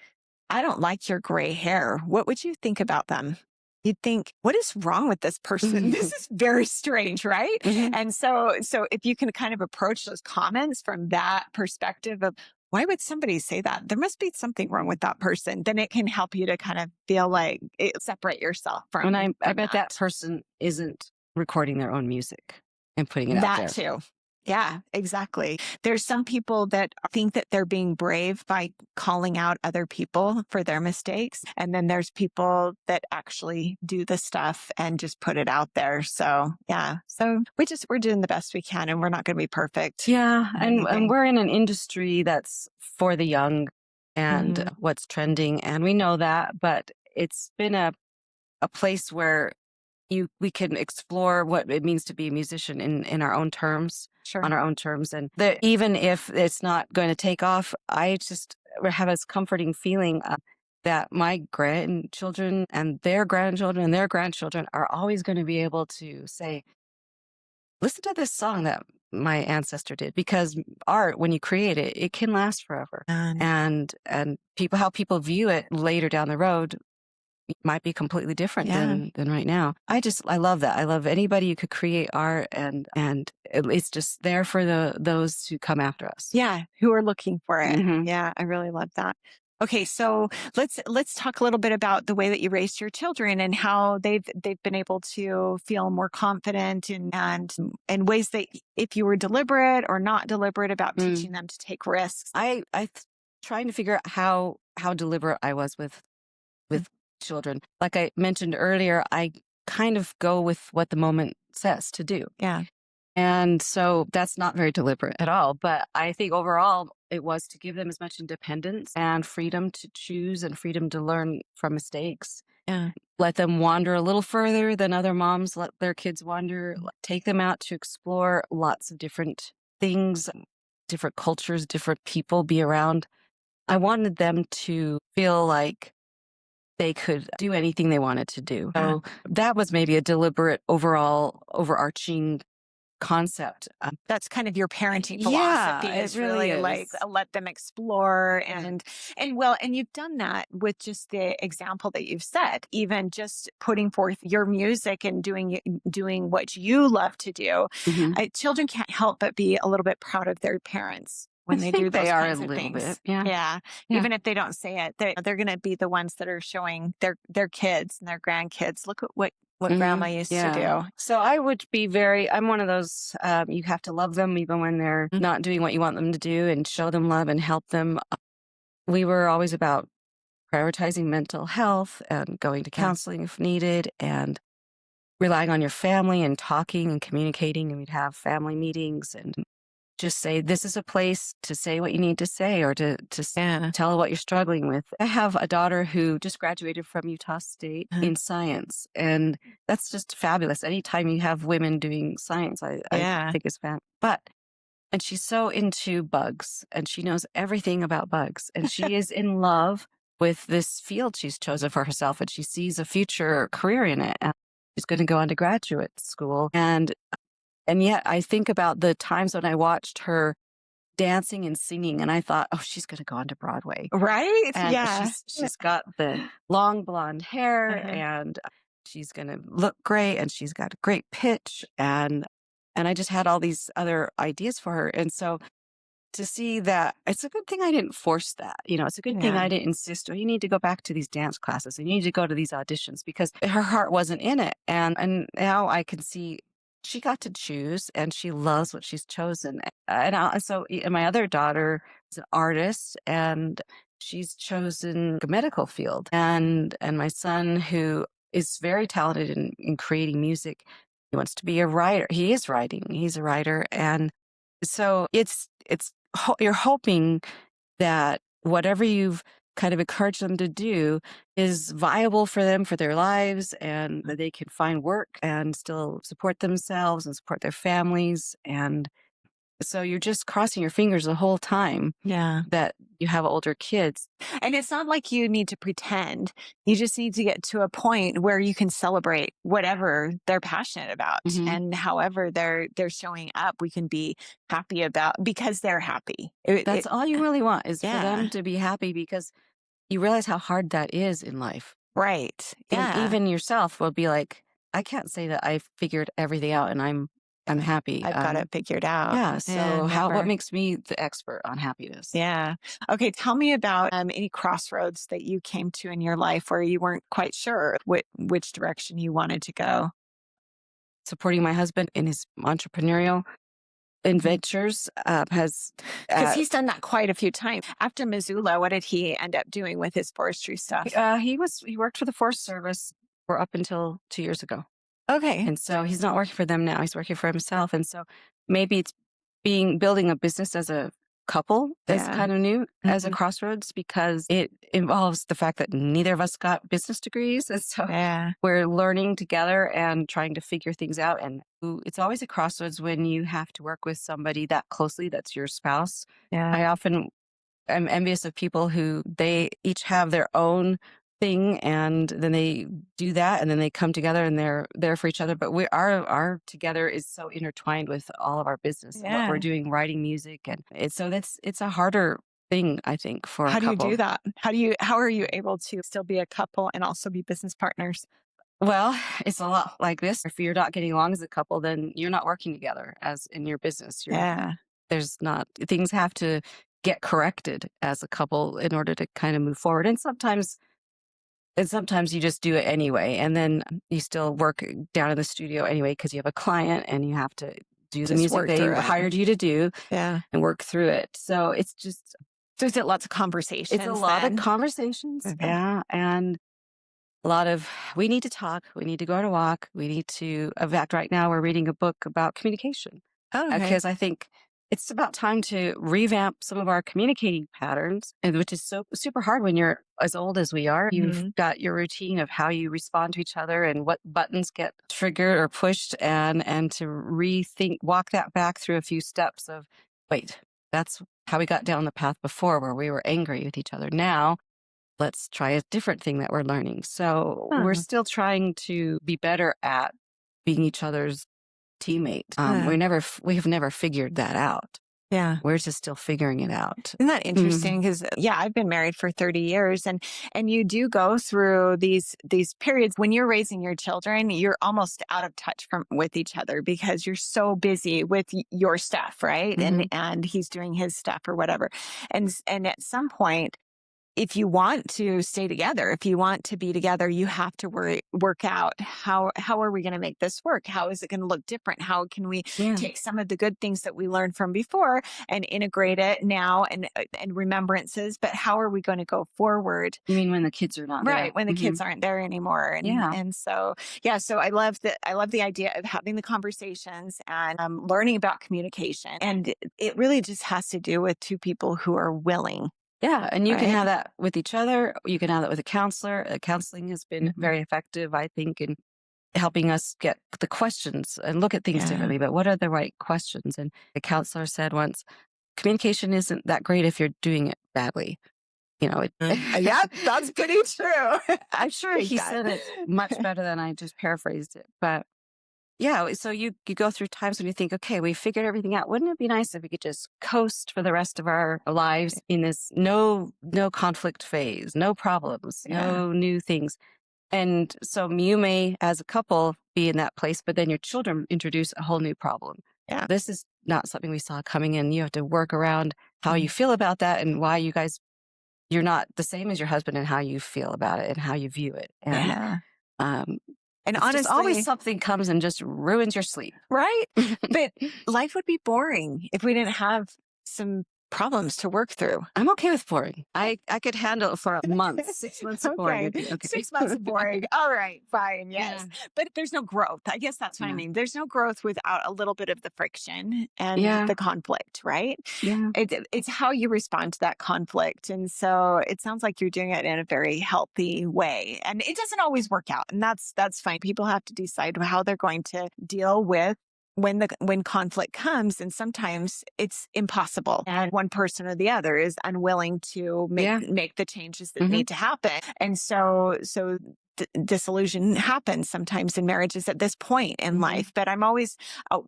I don't like your gray hair. What would you think about them? You'd think, what is wrong with this person? This is very strange, right? And so if you can kind of approach those comments from that perspective of why would somebody say that? There must be something wrong with that person. Then it can help you to kind of feel like separate yourself from. And I bet that person isn't recording their own music and putting it out there. That too. Yeah, exactly. There's some people that think that they're being brave by calling out other people for their mistakes. And then there's people that actually do the stuff and just put it out there. So yeah. So we're doing the best we can, and we're not going to be perfect. Yeah. And we're in an industry that's for the young and what's trending. And we know that, but it's been a place where we can explore what it means to be a musician in our own terms, on our own terms. And even if it's not going to take off, I just have this comforting feeling that my grandchildren and their grandchildren are always going to be able to say, listen to this song that my ancestor did, because art, when you create it, it can last forever. And how people view it later down the road might be completely different than right now. I love that. I love anybody who could create art, and it's just there for those who come after us. Yeah, who are looking for it. Yeah, I really love that. Okay, so let's talk a little bit about the way that you raised your children and how they've been able to feel more confident and ways that if you were deliberate or not deliberate about teaching them to take risks. I trying to figure out how deliberate I was with children. Like I mentioned earlier, I kind of go with what the moment says to do. Yeah. And so that's not very deliberate at all. But I think overall it was to give them as much independence and freedom to choose and freedom to learn from mistakes. Yeah. Let them wander a little further than other moms let their kids wander. Take them out to explore lots of different things, different cultures, different people, be around. I wanted them to feel like they could do anything they wanted to do. So that was maybe a deliberate overall overarching concept. That's kind of your parenting philosophy. Yeah, is really like let them explore and you've done that with just the example that you've set, even just putting forth your music and doing what you love to do. Children can't help but be a little bit proud of their parents when they do those kinds of things. Bit. Yeah. Even if they don't say it, they're going to be the ones that are showing their kids and their grandkids. Look at what grandma used to do. So I'm one of those, you have to love them even when they're not doing what you want them to do, and show them love and help them. We were always about prioritizing mental health and going to counseling if needed, and relying on your family and talking and communicating. And we'd have family meetings and just say, this is a place to say what you need to say, or to tell what you're struggling with. I have a daughter who just graduated from Utah State in science, and that's just fabulous. Anytime you have women doing science, I think is fabulous. And she's so into bugs, and she knows everything about bugs, and she is in love with this field she's chosen for herself, and she sees a future career in it. And she's going to go on to graduate school. And yet I think about the times when I watched her dancing and singing, and I thought, oh, she's going to go on to Broadway. Right? And she's got the long blonde hair, and she's going to look great, and she's got a great pitch. And I just had all these other ideas for her. And so to see that, it's a good thing I didn't force that. It's a good thing I didn't insist, oh, you need to go back to these dance classes, and you need to go to these auditions, because her heart wasn't in it. And now I can see she got to choose, and she loves what she's chosen. And my other daughter is an artist, and she's chosen a medical field. And my son, who is very talented in creating music, he wants to be a writer. He is writing. He's a writer. And so you're hoping that whatever you've kind of encourage them to do is viable for them, for their lives, and that they can find work and still support themselves and support their families. And so you're just crossing your fingers the whole time that you have older kids. And it's not like you need to pretend. You just need to get to a point where you can celebrate whatever they're passionate about. And however they're showing up, we can be happy about, because they're happy. That's all you really want, is for them to be happy, because you realize how hard that is in life. Right. And Yeah. even yourself will be like, I can't say that I've figured everything out and I'm happy. I've got it figured out. Yeah. Yeah, So what never. makes me the expert on happiness? Yeah. Okay. Tell me about any crossroads that you came to in your life where you weren't quite sure which direction you wanted to go. Supporting my husband in his entrepreneurial adventures has Because he's done that quite a few times. After Missoula, what did he end up doing with his forestry stuff? he worked for the Forest Service for up until 2 years ago. Okay. And so he's not working for them now. He's working for himself. And so maybe it's building a business as a couple is kind of new as a crossroads, because it involves the fact that neither of us got business degrees. And so we're learning together and trying to figure things out. And it's always a crossroads when you have to work with somebody that closely, that's your spouse. I'm envious of people who they each have their own thing, and then they do that, and then they come together and they're there for each other. But our together is so intertwined with all of our business, and what we're doing, writing music, and it's a harder thing, I think, for How a do you couple. do that? How are you able to still be a couple and also be business partners? Well, it's a lot like this. If you're not getting along as a couple, then you're not working together as in your business. There's not, things have to get corrected as a couple in order to kind of move forward. And sometimes you just do it anyway. And then you still work down in the studio anyway, because you have a client and you have to do the music they hired you to do and work through it. So it's just, there's lots of conversations. it's a lot of conversations. Yeah. And a lot of, we need to talk, we need to go on a walk, we need to, in fact, right now we're reading a book about communication. Because I think it's about time to revamp some of our communicating patterns, and which is so super hard when you're as old as we are. You've got your routine of how you respond to each other and what buttons get triggered or pushed, and to rethink, walk that back through a few steps of, wait, that's how we got down the path before where we were angry with each other. Now let's try a different thing that we're learning. So we're still trying to be better at being each other's teammate. We have never figured that out. Yeah. We're just still figuring it out. Isn't that interesting? Because I've been married for 30 years, and you do go through these periods when you're raising your children, you're almost out of touch with each other because you're so busy with your stuff, right? And he's doing his stuff or whatever. And at some point, if you want to stay together, if you want to be together, you have to work out how are we going to make this work? How is it going to look different? How can we take some of the good things that we learned from before and integrate it now and remembrances? But how are we going to go forward? You mean when the kids are not there? Right, when the kids aren't there anymore. And so I love the idea of having the conversations and learning about communication. And it really just has to do with two people who are willing. Yeah, and you can have that with each other. You can have that with a counselor. Counseling has been very effective, I think, in helping us get the questions and look at things differently. But what are the right questions? And the counselor said once, communication isn't that great if you're doing it badly. That's pretty true. I'm sure he said it much better than I just paraphrased it. But yeah, so you go through times when you think, okay, we figured everything out. Wouldn't it be nice if we could just coast for the rest of our lives in this no conflict phase, no problems, no new things? And so you may, as a couple, be in that place, but then your children introduce a whole new problem. Yeah. This is not something we saw coming in. You have to work around how you feel about that and why you're not the same as your husband and how you feel about it and how you view it. And honestly, always something comes and just ruins your sleep. Right? But life would be boring if we didn't have some problems to work through. I'm okay with boring. I could handle it for a month. 6 months of boring. Okay. 6 months of boring. All right, fine. Yes. Yeah. But there's no growth. I guess that's what I mean. There's no growth without a little bit of the friction and the conflict, right? Yeah. It's how you respond to that conflict. And so it sounds like you're doing it in a very healthy way. And it doesn't always work out. And that's fine. People have to decide how they're going to deal with when conflict comes, and sometimes it's impossible and one person or the other is unwilling to make the changes that need to happen. And so disillusion happens sometimes in marriages at this point in life. But I'm always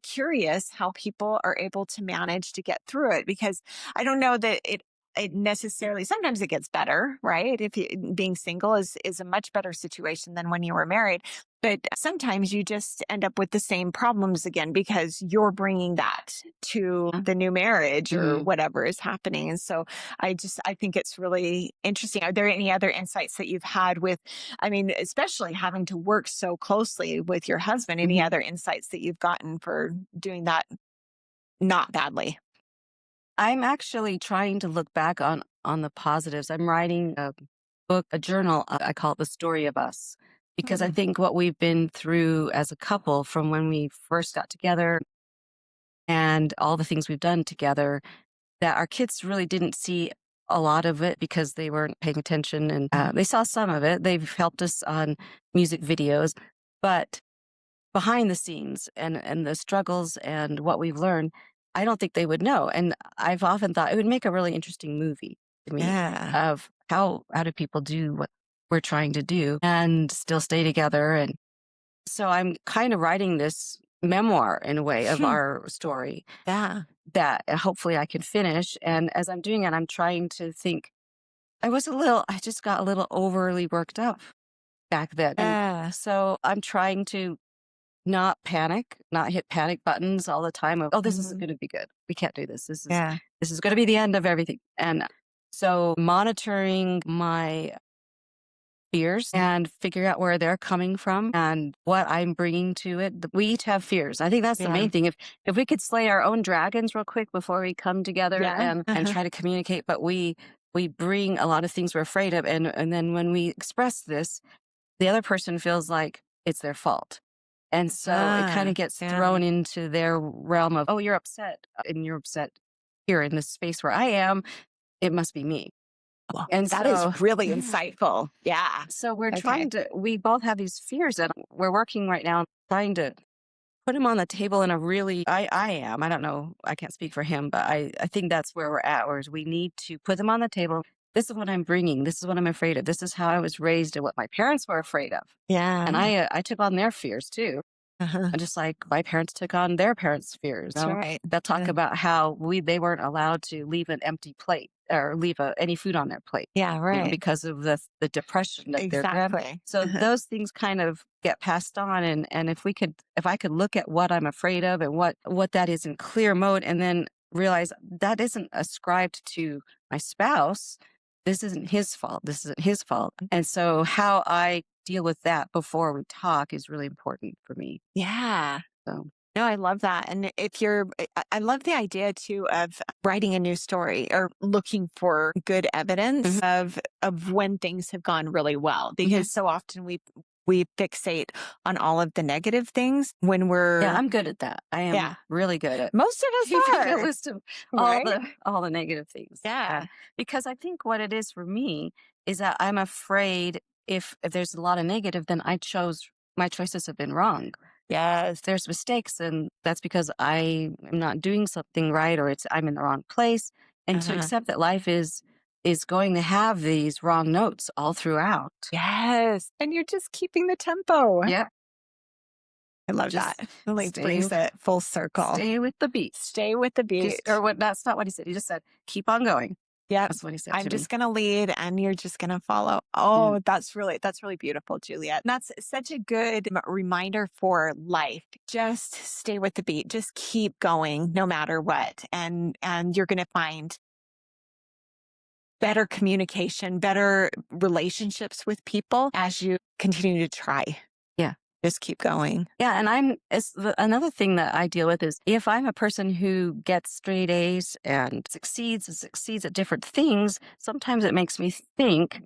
curious how people are able to manage to get through it, because I don't know that it necessarily, sometimes it gets better, right? If you, being single is a much better situation than when you were married. But sometimes you just end up with the same problems again because you're bringing that to the new marriage or whatever is happening. And so I think it's really interesting. Are there any other insights that you've had with, I mean, especially having to work so closely with your husband, any other insights that you've gotten for doing that not badly? I'm actually trying to look back on the positives. I'm writing a book, a journal. I call it The Story of Us, because I think what we've been through as a couple from when we first got together and all the things we've done together, that our kids really didn't see a lot of it because they weren't paying attention, and they saw some of it. They've helped us on music videos, but behind the scenes and the struggles and what we've learned, I don't think they would know. And I've often thought it would make a really interesting movie to me Yeah. of how do people do what we're trying to do and still stay together. And so I'm kind of writing this memoir in a way of our story Yeah. that hopefully I can finish. And as I'm doing it, I'm trying to think. I just got a little overly worked up back then. Yeah. So I'm trying to not panic, not hit panic buttons all the time of, oh, this isn't going to be good. We can't do this. Yeah. This is going to be the end of everything. And so monitoring my fears and figure out where they're coming from and what I'm bringing to it. We each have fears. I think that's the main thing. If we could slay our own dragons real quick before we come together and try to communicate, but we bring a lot of things we're afraid of, and then when we express this, the other person feels like it's their fault. And so it kind of gets thrown into their realm of, oh, you're upset and you're upset here in this space where I am. It must be me. And that is really insightful. Yeah. So we're we both have these fears, and we're working right now trying to put them on the table in a really, I don't know, I can't speak for him, but I think that's where we're at, whereas we need to put them on the table. This is what I'm bringing. This is what I'm afraid of. This is how I was raised and what my parents were afraid of. Yeah. And I took on their fears too. Just like my parents took on their parents' fears. That's right. They'll talk about how they weren't allowed to leave an empty plate or leave any food on their plate. Yeah, right. Because of the depression that they're Exactly. So those things kind of get passed on. And if I could look at what I'm afraid of and what that is in clear mode, and then realize that isn't ascribed to my spouse. This isn't his fault. This isn't his fault. And so how I deal with that before we talk is really important for me. Yeah. So No, I love that. And I love the idea too of writing a new story or looking for good evidence of when things have gone really well, because so often we fixate on all of the negative things when we're. Yeah, I'm good at that. I am really good at. Most of us keeping are. a list of all the negative things. Yeah. Because I think what it is for me is that I'm afraid if there's a lot of negative, then my choices have been wrong. Yes. If there's mistakes, and that's because I am not doing something right, or I'm in the wrong place. And to accept that life is going to have these wrong notes all throughout. Yes. And you're just keeping the tempo. Yeah. I love that. It like brings it full circle. Stay with the beat. Stay with the beat. That's not what he said. He just said, keep on going. Yeah. That's what he said. I'm just going to lead and you're just going to follow. Oh, that's really beautiful, Juliet. And that's such a good reminder for life. Just stay with the beat. Just keep going no matter what. And you're going to find better communication, better relationships with people as you continue to try. Yeah. Just keep going. Yeah. And another thing that I deal with is if I'm a person who gets straight A's and succeeds at different things, sometimes it makes me think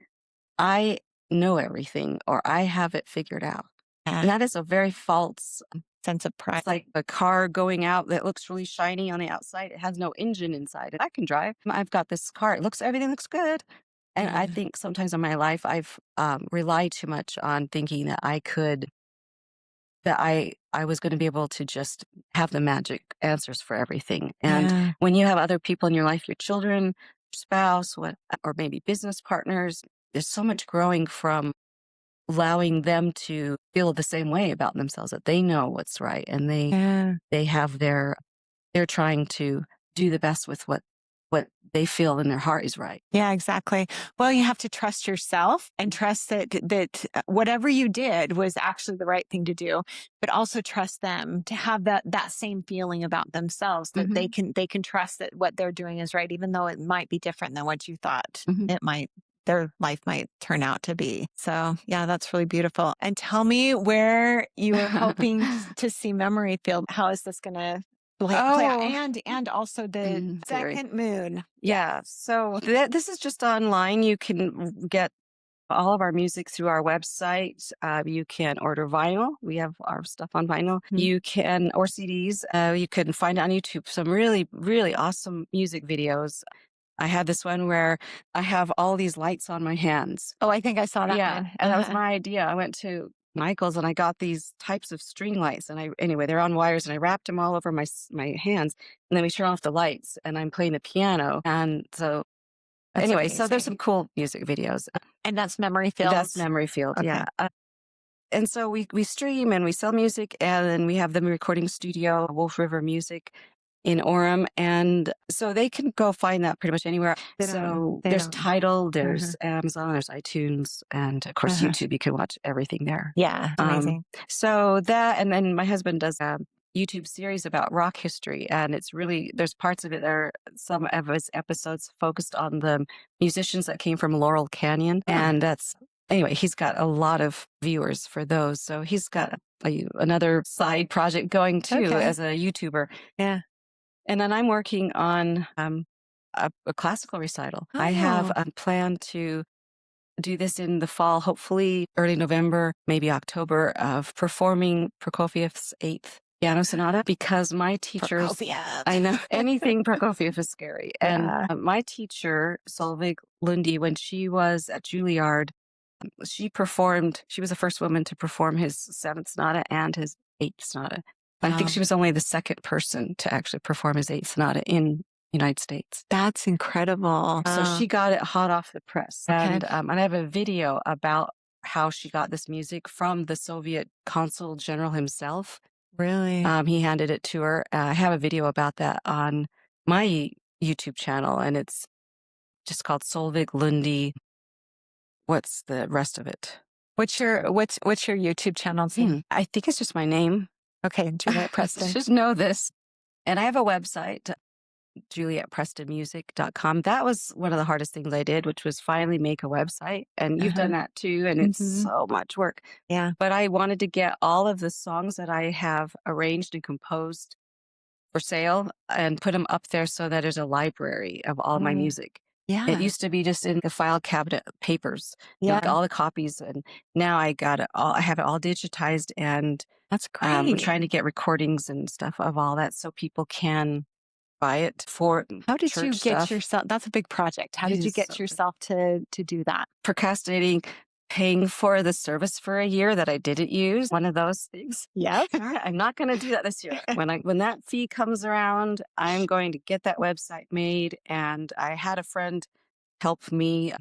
I know everything or I have it figured out. And that is a very false sense of pride. It's like a car going out that looks really shiny on the outside. It has no engine inside. I can drive. I've got this car. Everything looks good. And I think sometimes in my life, I've relied too much on thinking that I was going to be able to just have the magic answers for everything. And when you have other people in your life, your children, your spouse, or maybe business partners, there's so much growing from allowing them to feel the same way about themselves, that they know what's right and they have they're trying to do the best with what what they feel in their heart is right. Yeah, exactly. Well, you have to trust yourself and trust that whatever you did was actually the right thing to do, but also trust them to have that same feeling about themselves, that they can trust that what they're doing is right, even though it might be different than what you thought it might. Their life might turn out to be. So yeah, that's really beautiful. And tell me where you are hoping to see Memory Field. How is this going to play out? And also the second moon. Yeah. So this is just online. You can get all of our music through our website. You can order vinyl. We have our stuff on vinyl. You can, or CDs. You can find on YouTube some really, really awesome music videos. I had this one where I have all these lights on my hands. Oh, I think I saw that one. And that was my idea. I went to Michael's and I got these types of string lights, and anyway, they're on wires, and I wrapped them all over my hands, and then we turn off the lights, and I'm playing the piano. And so That's anyway, amazing. so there's some cool music videos. And that's Memory Field. That's Memory Field. Okay. Yeah. And so we stream and we sell music, and then we have the recording studio, Wolf River Music, in Orem. And so they can go find that pretty much anywhere. There's Tidal, there's Amazon, there's iTunes, and of course YouTube. You can watch everything there. Yeah, amazing. So that, and then my husband does a YouTube series about rock history, and it's really, there's parts of it there, some of his episodes focused on the musicians that came from Laurel Canyon. And anyway, he's got a lot of viewers for those. So he's got another side project going too as a YouTuber. Yeah. And then I'm working on a classical recital. I have a plan to do this in the fall, hopefully early November, maybe October, of performing Prokofiev's 8th piano sonata, because my teachers, I know anything Prokofiev is scary. And my teacher, Solveig Lundi, when she was at Juilliard, she was the first woman to perform his 7th sonata and his 8th sonata. I think she was only the second person to actually perform his 8th sonata in the United States. That's incredible. So she got it hot off the press. And I have a video about how she got this music from the Soviet consul general himself. Really? He handed it to her. I have a video about that on my YouTube channel, and it's just called Solveig Lundi. What's the rest of it? What's your YouTube channel's name? I think it's just my name. Okay, Juliet Preston. Just know this. And I have a website, JulietPrestonMusic.com. That was one of the hardest things I did, which was finally make a website. And you've done that too. And it's so much work. Yeah. But I wanted to get all of the songs that I have arranged and composed for sale and put them up there so that there's a library of all my music. Yeah. It used to be just in the file cabinet papers, like all the copies. And now I got it all, I have it all digitized, and that's great. I'm trying to get recordings and stuff of all that so people can buy it for How did you get yourself? That's a big project. How did you get yourself to do that? Procrastinating, paying for the service for a year that I didn't use. One of those things. Yeah. I'm not going to do that this year. When that fee comes around, I'm going to get that website made. And I had a friend help me.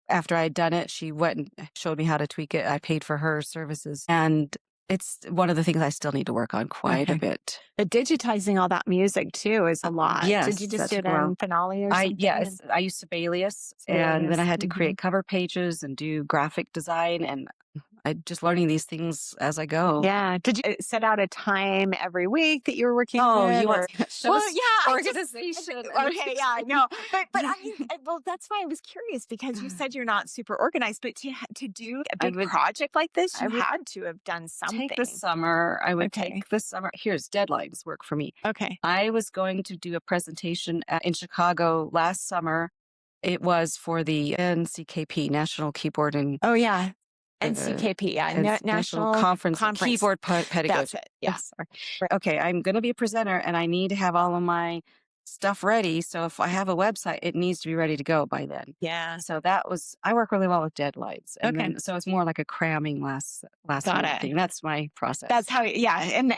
After I'd done it, she went and showed me how to tweak it. I paid for her services. And it's one of the things I still need to work on quite a bit. But digitizing all that music too is a lot. Yes. Did you just do it in Finale or something? Yes. I used Sibelius, and then I had to create cover pages and do graphic design, and I just learning these things as I go. Yeah. Did you set out a time every week that you were working? You want organization. Okay, yeah, I know. But well, that's why I was curious, because you said you're not super organized, but to do a big project like this, you had to have done something. Take the summer. I would take the summer. Here's deadlines work for me. Okay. I was going to do a presentation in Chicago last summer. It was for the NCKP, National Keyboard and NCKP, National Conference Keyboard Pedagogy. That's it. Yes. Right. Okay, I'm going to be a presenter, and I need to have all of my stuff ready. So if I have a website, it needs to be ready to go by then. Yeah. So I work really well with deadlines. And so it's more like a cramming last minute thing. That's my process. That's how, and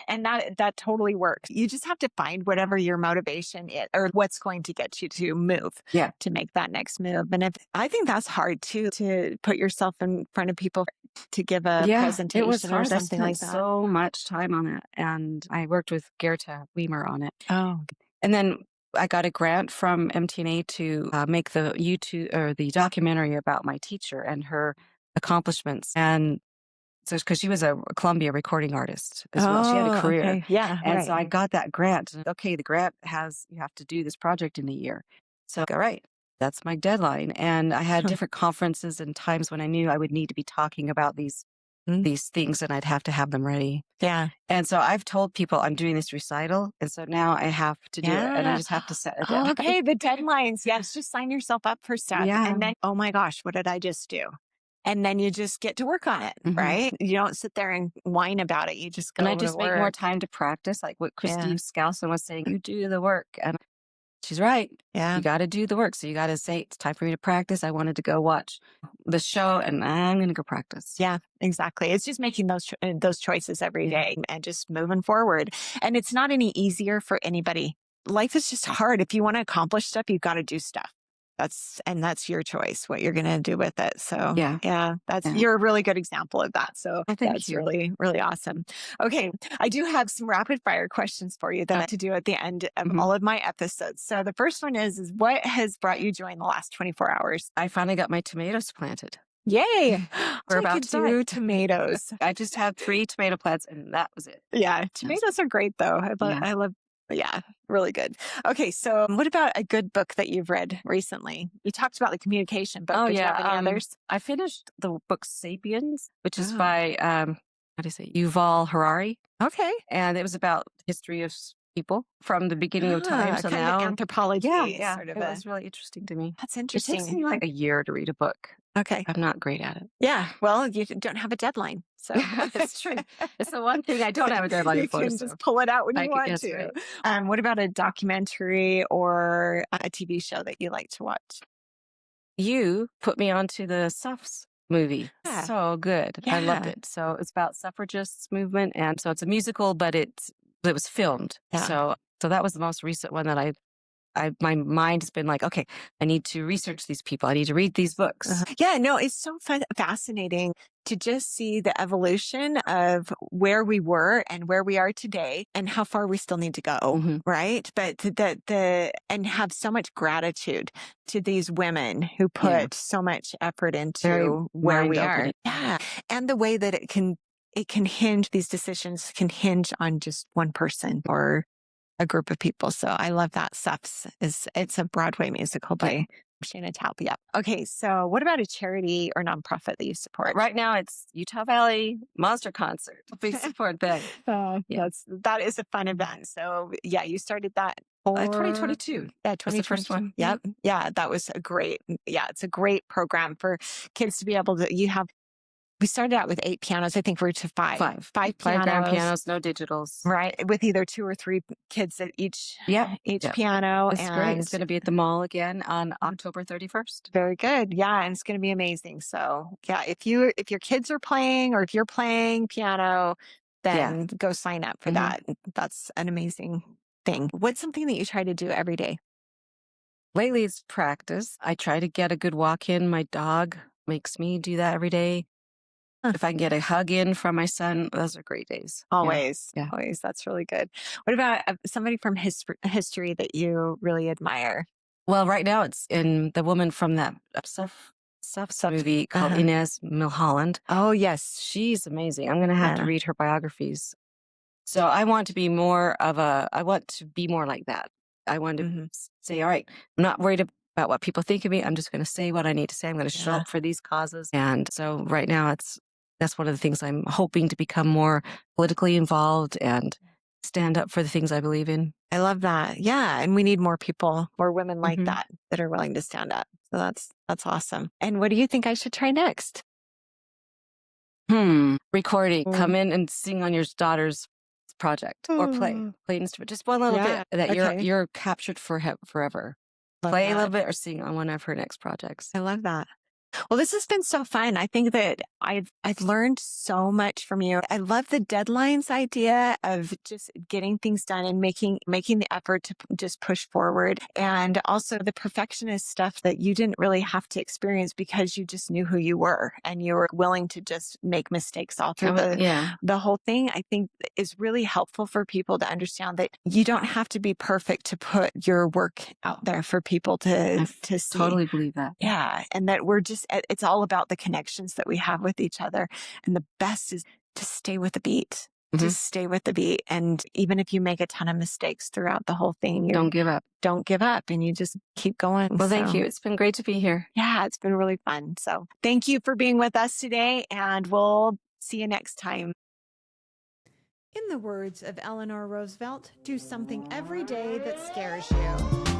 that totally works. You just have to find whatever your motivation is, or what's going to get you to move. Yeah. To make that next move. And I think that's hard too, to put yourself in front of people to give a presentation it was hard. or something like that. So much time on it. And I worked with Gerta Weimer on it. Oh. And then I got a grant from MTNA to make the YouTube or the documentary about my teacher and her accomplishments. And so, because she was a Columbia recording artist as well, she had a career. Okay. Yeah. And so I got that grant. Okay, the grant you have to do this project in a year. So, all right, that's my deadline. And I had different conferences and times when I knew I would need to be talking about these things and I'd have to have them ready. Yeah. And so I've told people I'm doing this recital. And so now I have to do it. And I just have to set a deadline. Okay. The deadlines. Yes. Just sign yourself up for stuff. Yeah. And then, oh my gosh, what did I just do? And then you just get to work on it, right? You don't sit there and whine about it. You just go and I just to make work. more time to practice, like what Christine Skousen was saying, you do the work. And she's right. Yeah. You got to do the work. So you got to say, it's time for me to practice. I wanted to go watch the show and I'm going to go practice. Yeah, exactly. It's just making those choices every day and just moving forward. And it's not any easier for anybody. Life is just hard. If you want to accomplish stuff, you've got to do stuff. That's your choice, what you're going to do with it. So you're a really good example of that. So that's really, really awesome. Okay. I do have some rapid fire questions for you that I have to do at the end of all of my episodes. So the first one is what has brought you joy in the last 24 hours? I finally got my tomatoes planted. Yay. We're about to do tomatoes. I just had 3 tomato plants and that was it. Yeah. Tomatoes are great though. I love really good. Okay. So what about a good book that you've read recently? You talked about the communication book. Do you have any others? I finished the book Sapiens, which is by, Yuval Harari. Okay. And it was about the history of people from the beginning of time. So kind now of anthropology. Yeah. Sort of it was really interesting to me. That's It interesting. takes me like a year to read a book. Okay. I'm not great at it. Yeah. Well, you don't have a deadline. So That's true. It's the one thing I don't have a deadline for. You can just pull it out when you want to. Right. What about a documentary or a TV show that you like to watch? You put me onto the Suffs movie. Yeah. So good. I loved it. So it's about suffragists movement. And so it's a musical, but it was filmed. Yeah. So that was the most recent one that my mind has been like, okay, I need to research these people. I need to read these books. Yeah, no, it's so fascinating to just see the evolution of where we were and where we are today and how far we still need to go, right? But and have so much gratitude to these women who put so much effort into where we are. Yeah. And the way that it can hinge, these decisions can hinge on just one person or a group of people. So I love that. Suffs it's a Broadway musical by Shannon Taub. Yeah. Okay. So what about a charity or nonprofit that you support? Right now it's Utah Valley Monster Concert. Big support big. That is a fun event. So you started that 2022. Yeah, 2022. That's the first one. Yep. Yeah. That was it's a great program for kids to be able to, we started out with 8 pianos. I think we're to 5. 5 grand pianos, no digitals. Right. With either 2 or 3 kids at each piano. It's great. It's going to be at the mall again on October 31st. Very good. Yeah. And it's going to be amazing. So if your kids are playing or if you're playing piano, then go sign up for that. That's an amazing thing. What's something that you try to do every day? Lately it's practice. I try to get a good walk in. My dog makes me do that every day. If I can get a hug in from my son, those are great days. Always. Yeah. Always. That's really good. What about somebody from history that you really admire? Well, right now it's in the woman from that Suff movie called Inez Milholland. Oh, yes. She's amazing. I'm going to have to read her biographies. So I want to be more like that. I want to say, all right, I'm not worried about what people think of me. I'm just going to say what I need to say. I'm going to show up for these causes. And so right now that's one of the things I'm hoping to become more politically involved and stand up for the things I believe in. I love that. Yeah. And we need more people, more women like that are willing to stand up. So that's awesome. And what do you think I should try next? Recording. Come in and sing on your daughter's project or play an instrument. Just one little bit that you're captured for forever. Play a little bit or sing on one of her next projects. I love that. Well, this has been so fun. I think that I've learned so much from you. I love the deadlines idea of just getting things done and making the effort to just push forward. And also the perfectionist stuff that you didn't really have to experience because you just knew who you were and you were willing to just make mistakes all through the whole thing. I think is really helpful for people to understand that you don't have to be perfect to put your work out there for people to see. Totally believe that. Yeah. And that it's all about the connections that we have with each other. And the best is to stay with the beat. Just stay with the beat. And even if you make a ton of mistakes throughout the whole thing, don't give up. Don't give up and you just keep going. Well, thank you. It's been great to be here. Yeah, it's been really fun. So thank you for being with us today and we'll see you next time. In the words of Eleanor Roosevelt, do something every day that scares you.